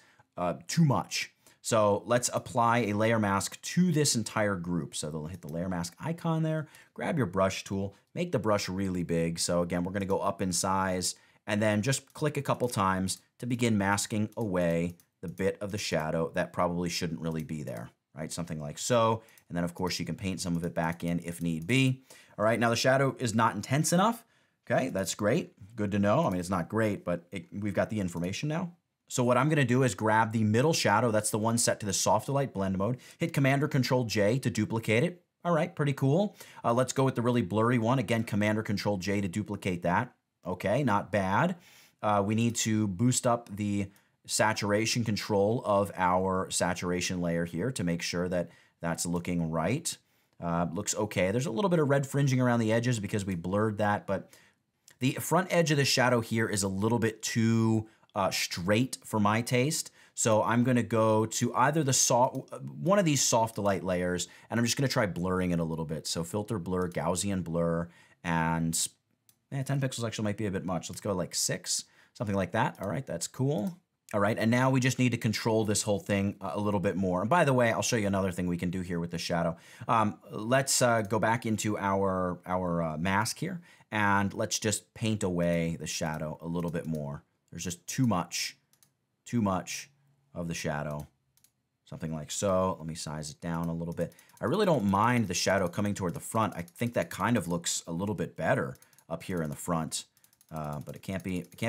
too much. So let's apply a layer mask to this entire group. So they'll hit the layer mask icon there, grab your brush tool, make the brush really big. So again, we're going to go up in size and then just click a couple times to begin masking away the bit of the shadow that probably shouldn't really be there, right? Something like so. And then of course you can paint some of it back in if need be. All right, now the shadow is not intense enough. Okay, that's great. Good to know. I mean, it's not great, but we've got the information now. So what I'm going to do is grab the middle shadow. That's the one set to the soft light blend mode. Hit Command or Control J to duplicate it. All right, pretty cool. Let's go with the really blurry one. Again, Command or Control J to duplicate that. Okay, not bad. We need to boost up the saturation control of our saturation layer here to make sure that that's looking right. Looks okay. There's a little bit of red fringing around the edges because we blurred that, but the front edge of the shadow here is a little bit too straight for my taste. So I'm going to go to either one of these soft light layers, and I'm just going to try blurring it a little bit. So filter, blur, Gaussian blur, and 10 pixels actually might be a bit much. Let's go like 6, something like that. All right, that's cool. All right, and now we just need to control this whole thing a little bit more. And by the way, I'll show you another thing we can do here with the shadow. Let's go back into our mask here, and let's just paint away the shadow a little bit more. There's just too much of the shadow, something like so. Let me size it down a little bit. I really don't mind the shadow coming toward the front. I think that kind of looks a little bit better up here in the front, but it can't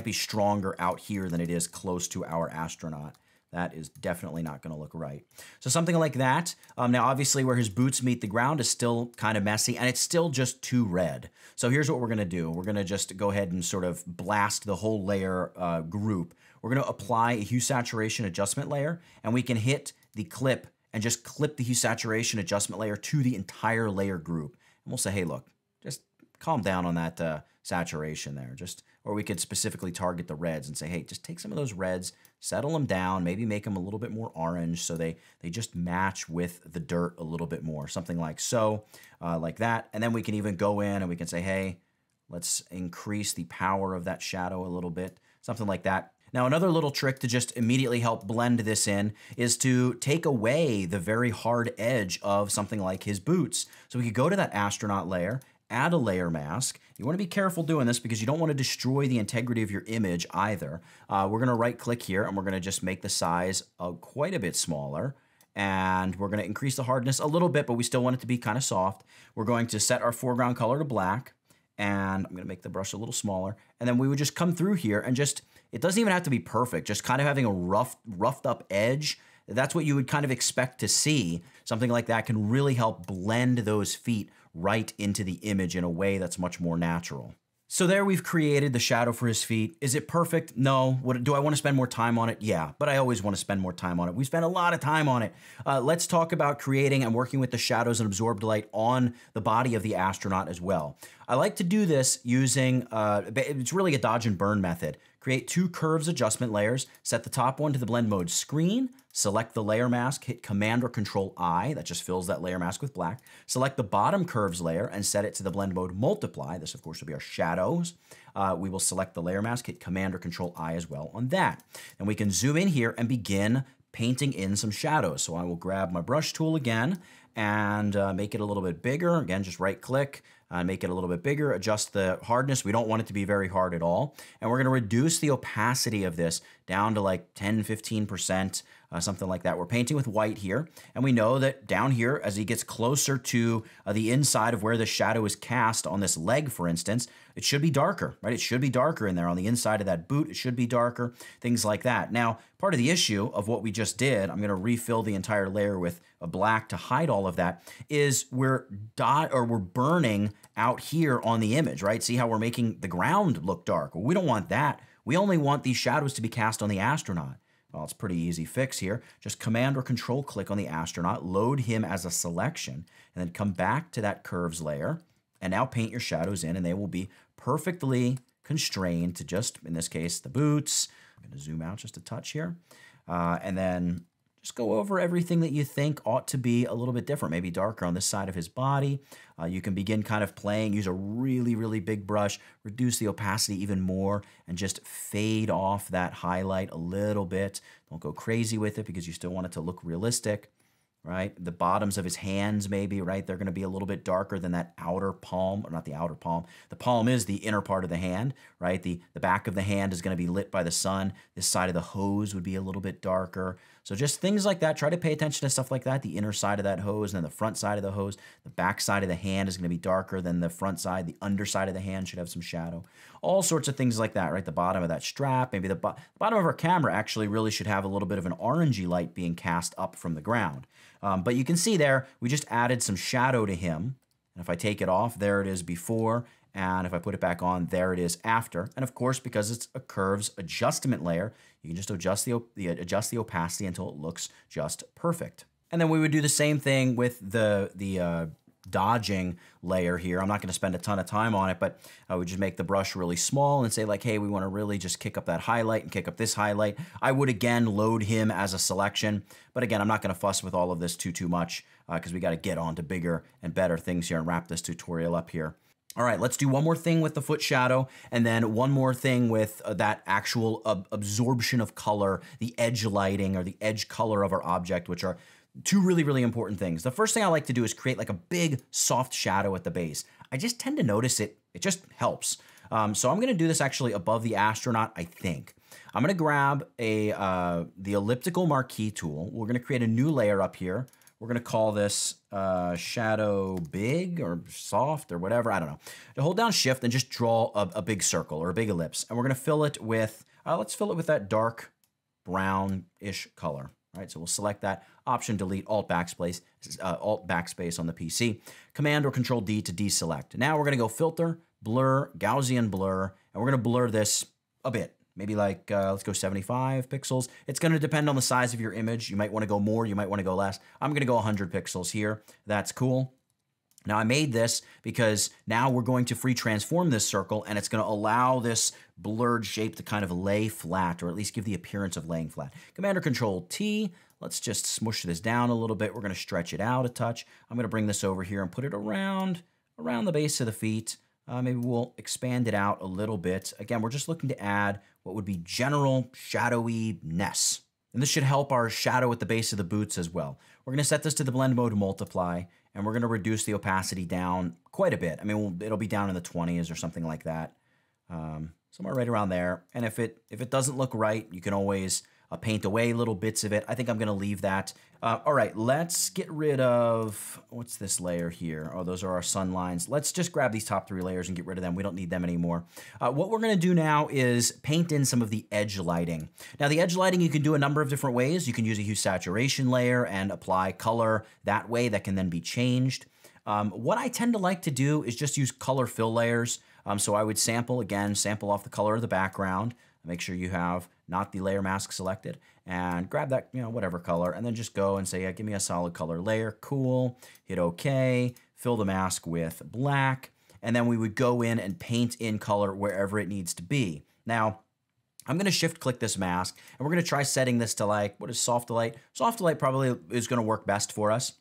be stronger out here than it is close to our astronaut. That is definitely not going to look right. So something like that. Now, obviously, where his boots meet the ground is still kind of messy, and it's still just too red. So here's what we're going to do. We're going to just go ahead and sort of blast the whole layer group. We're going to apply a hue saturation adjustment layer, and we can hit the clip and just clip the hue saturation adjustment layer to the entire layer group. And we'll say, hey, look, just calm down on that saturation there. Or we could specifically target the reds and say, hey, just take some of those reds, settle them down, maybe make them a little bit more orange so they just match with the dirt a little bit more, something like so, like that. And then we can even go in and we can say, hey, let's increase the power of that shadow a little bit, something like that. Now, another little trick to just immediately help blend this in is to take away the very hard edge of something like his boots. So we could go to that astronaut layer, add a layer mask. You want to be careful doing this because you don't want to destroy the integrity of your image either. We're going to right click here and we're going to just make the size quite a bit smaller. And we're going to increase the hardness a little bit, but we still want it to be kind of soft. We're going to set our foreground color to black. And I'm going to make the brush a little smaller. And then we would just come through here and it doesn't even have to be perfect, just kind of having a roughed up edge. That's what you would kind of expect to see. Something like that can really help blend those feet right into the image in a way that's much more natural. So there we've created the shadow for his feet. Is it perfect? No. Do I want to spend more time on it? Yeah, but I always want to spend more time on it. We spent a lot of time on it. Let's talk about creating and working with the shadows and absorbed light on the body of the astronaut as well. I like to do this using, it's really a dodge and burn method. Create 2 curves adjustment layers, set the top one to the blend mode screen, select the layer mask, hit Command or Control I, that just fills that layer mask with black. Select the bottom curves layer and set it to the blend mode multiply. This, of course, will be our shadows. We will select the layer mask, hit Command or Control I as well on that. And we can zoom in here and begin painting in some shadows. So I will grab my brush tool again and make it a little bit bigger. Again, just right click, make it a little bit bigger, adjust the hardness. We don't want it to be very hard at all. And we're going to reduce the opacity of this down to like 10, 15%, something like that. We're painting with white here. And we know that down here, as he gets closer to the inside of where the shadow is cast on this leg, for instance, it should be darker, right? It should be darker in there. On the inside of that boot, it should be darker, things like that. Now, part of the issue of what we just did, I'm going to refill the entire layer with a black to hide all of that, is we're burning out here on the image, right? See how we're making the ground look dark? Well, we don't want that. We only want these shadows to be cast on the astronaut. Well, it's a pretty easy fix here. Just Command or Control click on the astronaut, load him as a selection, and then come back to that curves layer, and now paint your shadows in, and they will be perfectly constrained to just, in this case, the boots. I'm going to zoom out just a touch here, and then just go over everything that you think ought to be a little bit different, maybe darker on this side of his body. You can begin kind of playing, use a really, really big brush, reduce the opacity even more, and just fade off that highlight a little bit. Don't go crazy with it because you still want it to look realistic, right? The bottoms of his hands maybe, right? They're going to be a little bit darker than that outer palm, or not the outer palm. The palm is the inner part of the hand, right? The back of the hand is going to be lit by the sun. This side of the hose would be a little bit darker. So just things like that. Try to pay attention to stuff like that. The inner side of that hose and then the front side of the hose. The back side of the hand is going to be darker than the front side. The underside of the hand should have some shadow. all sorts of things like that, right? The bottom of that strap, maybe the bottom of our camera actually really should have a little bit of an orangey light being cast up from the ground. But you can see there, we just added some shadow to him. And if I take it off, there it is before. And if I put it back on, there it is after. And of course, because it's a curves adjustment layer, you can just adjust the opacity until it looks just perfect. And then we would do the same thing with the dodging layer here. I'm not going to spend a ton of time on it, but I would just make the brush really small and say like, hey, we want to really just kick up that highlight and kick up this highlight. I would again load him as a selection, but again, I'm not going to fuss with all of this too much because we got to get on to bigger and better things here and wrap this tutorial up here. All right, let's do one more thing with the foot shadow and then one more thing with that actual absorption of color, the edge lighting or the edge color of our object, which are two really, really important things. The first thing I like to do is create like a big soft shadow at the base. I just tend to notice it just helps. So I'm gonna do this actually above the astronaut, I think. I'm gonna grab the elliptical marquee tool. We're gonna create a new layer up here. We're gonna call this shadow big or soft or whatever, I don't know. To hold down shift and just draw a big circle or a big ellipse. And we're gonna fill it with, let's fill it with that dark brown-ish color. Right, so we'll select that, Option Delete, Alt Backspace on the PC, Command or Control D to deselect. Now we're gonna go Filter, Blur, Gaussian Blur, and we're gonna blur this a bit. Maybe like, let's go 75 pixels. It's gonna depend on the size of your image. You might wanna go more, you might wanna go less. I'm gonna go 100 pixels here. That's cool. Now I made this because now we're going to free transform this circle and it's going to allow this blurred shape to kind of lay flat or at least give the appearance of laying flat. Command or Control T, let's just smush this down a little bit. We're going to stretch it out a touch. I'm going to bring this over here and put it around the base of the feet. Maybe we'll expand it out a little bit. Again, we're just looking to add what would be general shadowy-ness. And this should help our shadow at the base of the boots as well. We're going to set this to the blend mode multiply, and we're going to reduce the opacity down quite a bit. I mean, it'll be down in the 20s or something like that, somewhere right around there. And if it doesn't look right, you can always paint away little bits of it. I think I'm going to leave that. All right, let's get rid of, what's this layer here? Oh, those are our sun lines. Let's just grab these top three layers and get rid of them. We don't need them anymore. What we're going to do now is paint in some of the edge lighting. Now, the edge lighting you can do a number of different ways. You can use a hue saturation layer and apply color that way that can then be changed. What I tend to like to do is just use color fill layers. So I would sample off the color of the background. Make sure you have not the layer mask selected and grab that, whatever color, and then just go and say, yeah, give me a solid color layer. Cool. Hit OK. Fill the mask with black. And then we would go in and paint in color wherever it needs to be. Now, I'm going to shift click this mask and we're going to try setting this to like, what is soft light? Soft light probably is going to work best for us.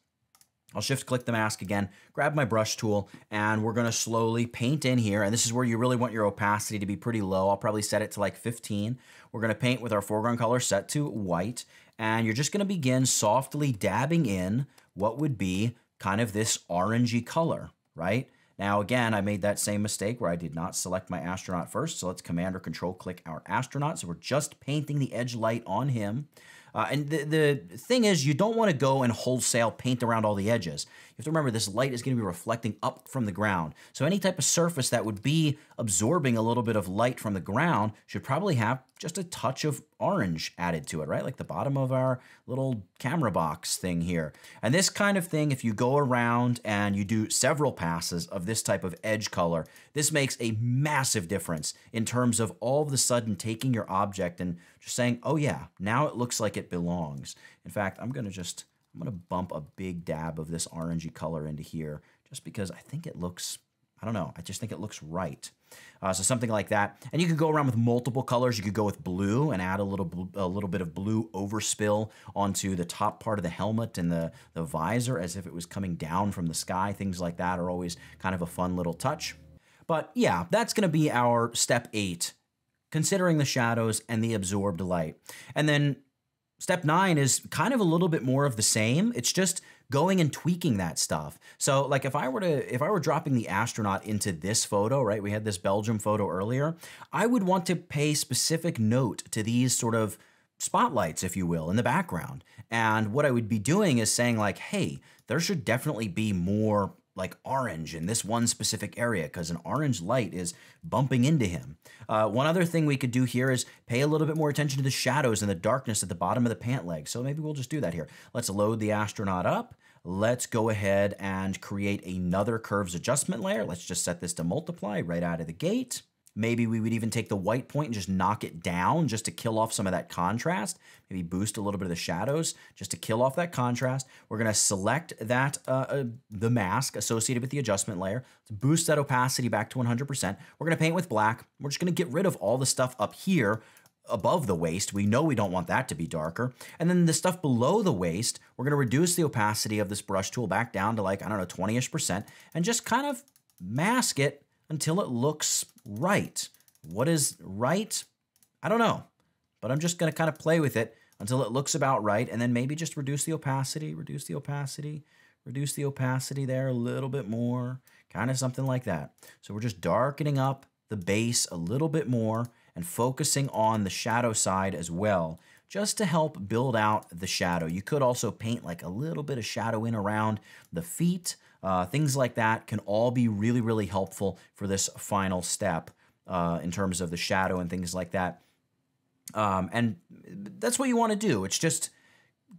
I'll shift click the mask again, grab my brush tool, and we're gonna slowly paint in here. And this is where you really want your opacity to be pretty low. I'll probably set it to like 15. We're gonna paint with our foreground color set to white. And you're just gonna begin softly dabbing in what would be kind of this orangey color, right? Now, again, I made that same mistake where I did not select my astronaut first. So let's Command or Control click our astronaut. So we're just painting the edge light on him. And the thing is, you don't want to go and wholesale paint around all the edges. You have to remember this light is going to be reflecting up from the ground. So any type of surface that would be absorbing a little bit of light from the ground should probably have just a touch of orange added to it, right? Like the bottom of our little camera box thing here. And this kind of thing, if you go around and you do several passes of this type of edge color, this makes a massive difference in terms of all of a sudden taking your object and just saying, oh yeah, now it looks like it belongs. In fact, I'm gonna bump a big dab of this orangey color into here just because I think it looks, I don't know, I just think it looks right. So something like that. And you could go around with multiple colors. You could go with blue and add a little bit of blue overspill onto the top part of the helmet and the visor as if it was coming down from the sky. Things like that are always kind of a fun little touch. But yeah, that's gonna be our step 8, considering the shadows and the absorbed light. And then step 9 is kind of a little bit more of the same. It's just going and tweaking that stuff. So like if I were dropping the astronaut into this photo, right? We had this Belgium photo earlier. I would want to pay specific note to these sort of spotlights, if you will, in the background. And what I would be doing is saying like, hey, there should definitely be more like orange in this one specific area because an orange light is bumping into him. One other thing we could do here is pay a little bit more attention to the shadows and the darkness at the bottom of the pant leg. So maybe we'll just do that here. Let's load the astronaut up. Let's go ahead and create another curves adjustment layer. Let's just set this to multiply right out of the gate. Maybe we would even take the white point and just knock it down just to kill off some of that contrast. Maybe boost a little bit of the shadows just to kill off that contrast. We're going to select that the mask associated with the adjustment layer. To boost that opacity back to 100%. We're going to paint with black. We're just going to get rid of all the stuff up here above the waist. We know we don't want that to be darker. And then the stuff below the waist, we're going to reduce the opacity of this brush tool back down to like, I don't know, 20-ish% and just kind of mask it until it looks right. What is right? I don't know, but I'm just gonna kind of play with it until it looks about right, and then maybe just reduce the opacity there a little bit more, kind of something like that. So we're just darkening up the base a little bit more and focusing on the shadow side as well, just to help build out the shadow. You could also paint like a little bit of shadow in around the feet. Things like that can all be really, really helpful for this final step in terms of the shadow and things like that. And that's what you want to do. It's just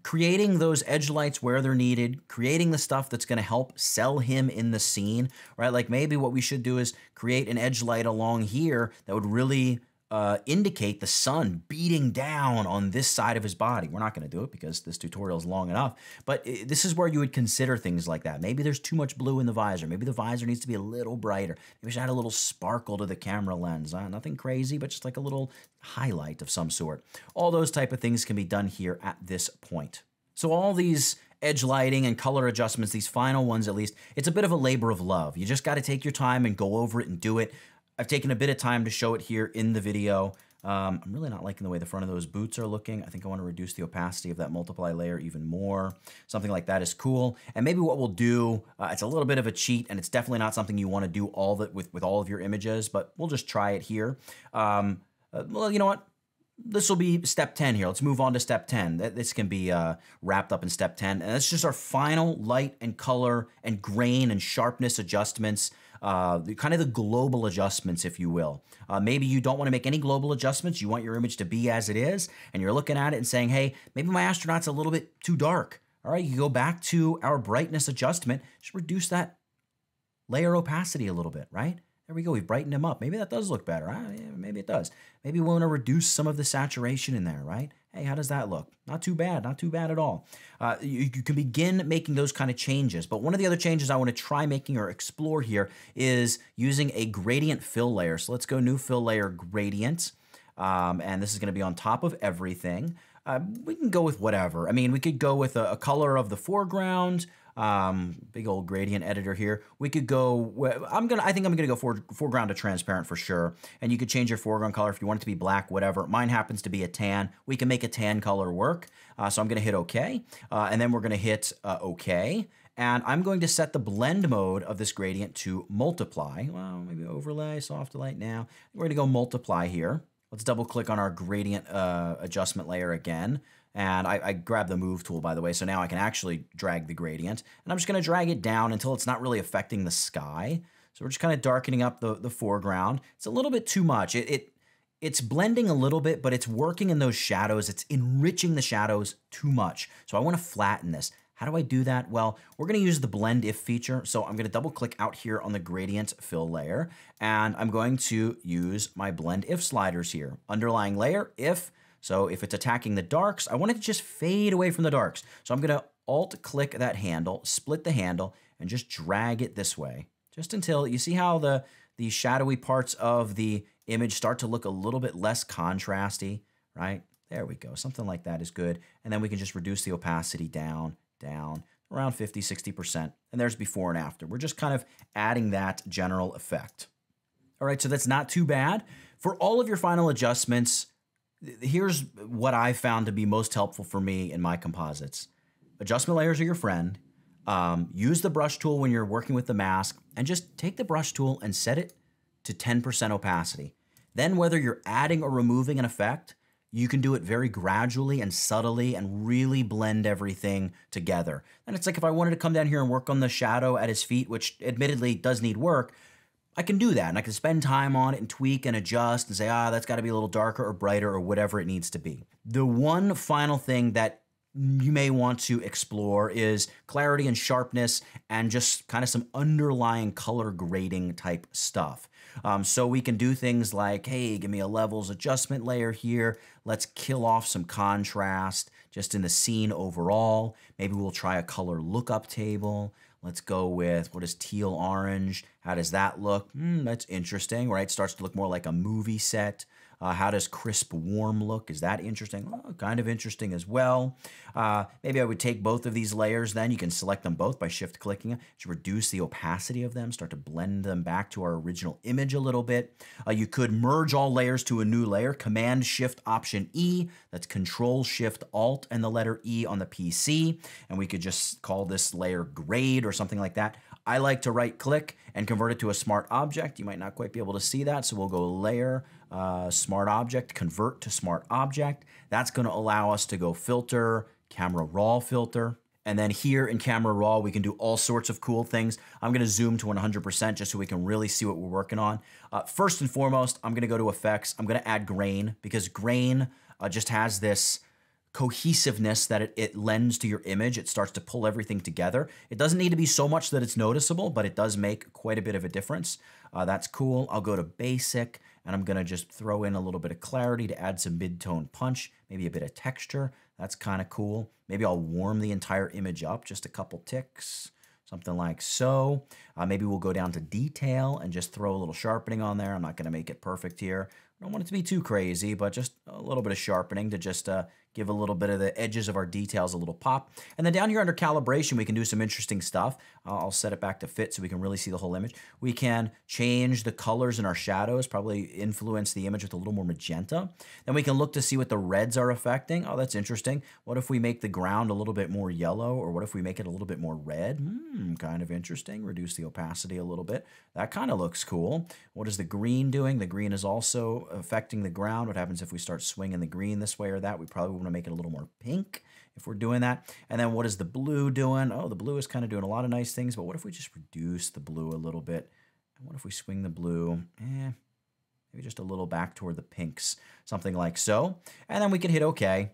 creating those edge lights where they're needed, creating the stuff that's going to help sell him in the scene, right? Like maybe what we should do is create an edge light along here that would really indicate the sun beating down on this side of his body. We're not going to do it because this tutorial is long enough, but this is where you would consider things like that. Maybe there's too much blue in the visor. Maybe the visor needs to be a little brighter. Maybe we should add a little sparkle to the camera lens. Nothing crazy, but just like a little highlight of some sort. All those type of things can be done here at this point. So all these edge lighting and color adjustments, these final ones at least, it's a bit of a labor of love. You just got to take your time and go over it and do it. I've taken a bit of time to show it here in the video. I'm really not liking the way the front of those boots are looking. I think I want to reduce the opacity of that multiply layer even more. Something like that is cool. And maybe what we'll do, it's a little bit of a cheat, and it's definitely not something you want to do with all of your images, but we'll just try it here. Well, you know what? This will be step 10 here. Let's move on to step 10. This can be wrapped up in step 10. And that's just our final light and color and grain and sharpness adjustments. Kind of the global adjustments, if you will. Maybe you don't want to make any global adjustments. You want your image to be as it is, and you're looking at it and saying, hey, maybe my astronaut's a little bit too dark. All right, you go back to our brightness adjustment, just reduce that layer opacity a little bit, right? There we go, we've brightened him up. Maybe that does look better. Yeah, maybe it does. Maybe we want to reduce some of the saturation in there, right? Hey, how does that look? Not too bad at all. You can begin making those kind of changes, but one of the other changes I want to try making or explore here is using a gradient fill layer. So let's go new fill layer gradient, and this is going to be on top of everything. We can go with whatever. I mean, we could go with a color of the foreground, big old gradient editor here. We could go, I think I'm gonna go foreground to transparent for sure. And you could change your foreground color if you want it to be black, whatever. Mine happens to be a tan. We can make a tan color work. So I'm gonna hit OK. And then we're gonna hit OK. And I'm going to set the blend mode of this gradient to multiply. Well, maybe overlay, soft light now. We're gonna go multiply here. Let's double click on our gradient adjustment layer again. And I grabbed the move tool, by the way, so now I can actually drag the gradient. And I'm just gonna drag it down until it's not really affecting the sky. So we're just kind of darkening up the foreground. It's a little bit too much. It's blending a little bit, but it's working in those shadows. It's enriching the shadows too much. So I wanna flatten this. How do I do that? Well, we're gonna use the blend if feature. So I'm gonna double click out here on the gradient fill layer, and I'm going to use my blend if sliders here. Underlying layer, if. So if it's attacking the darks, I want it to just fade away from the darks. So I'm gonna alt click that handle, split the handle, and just drag it this way. Just until, you see how the shadowy parts of the image start to look a little bit less contrasty, right? There we go, something like that is good. And then we can just reduce the opacity down, around 50, 60%. And there's before and after. We're just kind of adding that general effect. All right, so that's not too bad. For all of your final adjustments, here's what I found to be most helpful for me in my composites. Adjustment layers are your friend. Use the brush tool when you're working with the mask, and just take the brush tool and set it to 10% opacity. Then whether you're adding or removing an effect, you can do it very gradually and subtly and really blend everything together. And it's like if I wanted to come down here and work on the shadow at his feet, which admittedly does need work, I can do that. And I can spend time on it and tweak and adjust and say, that's got to be a little darker or brighter or whatever it needs to be. The one final thing that you may want to explore is clarity and sharpness and just kind of some underlying color grading type stuff. So we can do things like, hey, give me a levels adjustment layer here. Let's kill off some contrast just in the scene overall. Maybe we'll try a color lookup table. Let's go with, what is teal orange? How does that look? That's interesting, right? Starts to look more like a movie set. How does crisp warm look? Is that interesting? Kind of interesting as well. Maybe I would take both of these layers then. You can select them both by shift clicking to reduce the opacity of them, start to blend them back to our original image a little bit. You could merge all layers to a new layer, Command Shift Option E. That's Control Shift Alt and the letter E on the PC. And we could just call this layer grade or something like that. I like to right click and convert it to a smart object. You might not quite be able to see that, so we'll go layer, smart object, convert to smart object. That's going to allow us to go filter, camera raw filter. And then here in camera raw, we can do all sorts of cool things. I'm going to zoom to 100% just so we can really see what we're working on. First and foremost, I'm going to go to effects. I'm going to add grain because grain just has this cohesiveness that it lends to your image. It starts to pull everything together. It doesn't need to be so much that it's noticeable, but it does make quite a bit of a difference. That's cool. I'll go to basic and I'm gonna just throw in a little bit of clarity to add some mid-tone punch, maybe a bit of texture. That's kind of cool. Maybe I'll warm the entire image up, just a couple ticks, something like so. Maybe we'll go down to detail and just throw a little sharpening on there. I'm not gonna make it perfect here. I don't want it to be too crazy, but just a little bit of sharpening to just give a little bit of the edges of our details a little pop. And then down here under calibration, we can do some interesting stuff. I'll set it back to fit so we can really see the whole image. We can change the colors in our shadows, probably influence the image with a little more magenta. Then we can look to see what the reds are affecting. Oh, that's interesting. What if we make the ground a little bit more yellow, or what if we make it a little bit more red? Kind of interesting. Reduce the opacity a little bit. That kind of looks cool. What is the green doing? The green is also affecting the ground. What happens if we start swinging the green this way or that? We probably want to make it a little more pink if we're doing that. And then what is the blue doing? Oh, the blue is kind of doing a lot of nice things, but what if we just reduce the blue a little bit? And what if we swing the blue? Maybe just a little back toward the pinks, something like so. And then we can hit OK.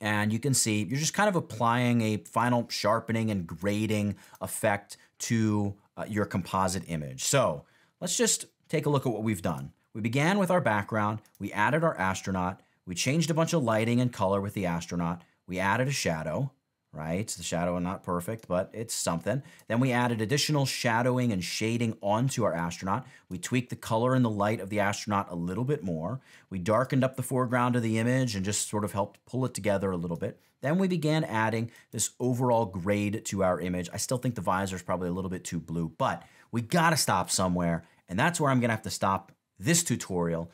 And you can see you're just kind of applying a final sharpening and grading effect to your composite image. So let's just take a look at what we've done. We began with our background. We added our astronaut. We changed a bunch of lighting and color with the astronaut. We added a shadow, right? The shadow is not perfect, but it's something. Then we added additional shadowing and shading onto our astronaut. We tweaked the color and the light of the astronaut a little bit more. We darkened up the foreground of the image and just sort of helped pull it together a little bit. Then we began adding this overall grade to our image. I still think the visor is probably a little bit too blue, but we got to stop somewhere. And that's where I'm going to have to stop this tutorial.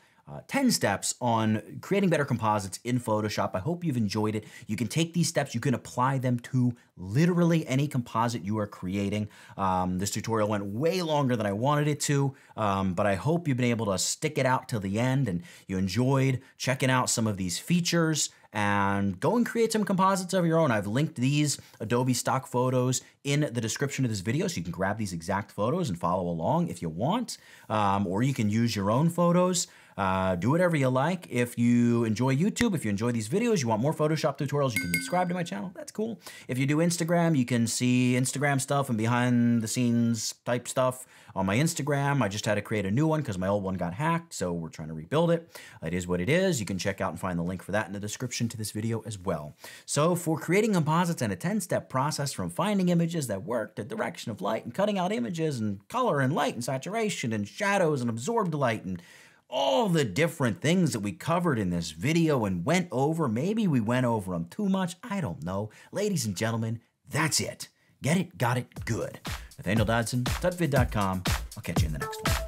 10 steps on creating better composites in Photoshop. I hope you've enjoyed it. You can take these steps, you can apply them to literally any composite you are creating. This tutorial went way longer than I wanted it to, but I hope you've been able to stick it out till the end and you enjoyed checking out some of these features. And go and create some composites of your own. I've linked these Adobe stock photos in the description of this video, so you can grab these exact photos and follow along if you want, or you can use your own photos. Do whatever you like. If you enjoy YouTube, if you enjoy these videos, you want more Photoshop tutorials, you can subscribe to my channel. That's cool. If you do Instagram, you can see Instagram stuff and behind the scenes type stuff on my Instagram. I just had to create a new one because my old one got hacked, so we're trying to rebuild it. It is what it is. You can check out and find the link for that in the description to this video as well. So for creating composites and a 10-step process from finding images that work to direction of light and cutting out images and color and light and saturation and shadows and absorbed light and all the different things that we covered in this video and went over. Maybe we went over them too much. I don't know. Ladies and gentlemen, that's it. Get it, got it, good. Nathaniel Dodson, tutvid.com. I'll catch you in the next one.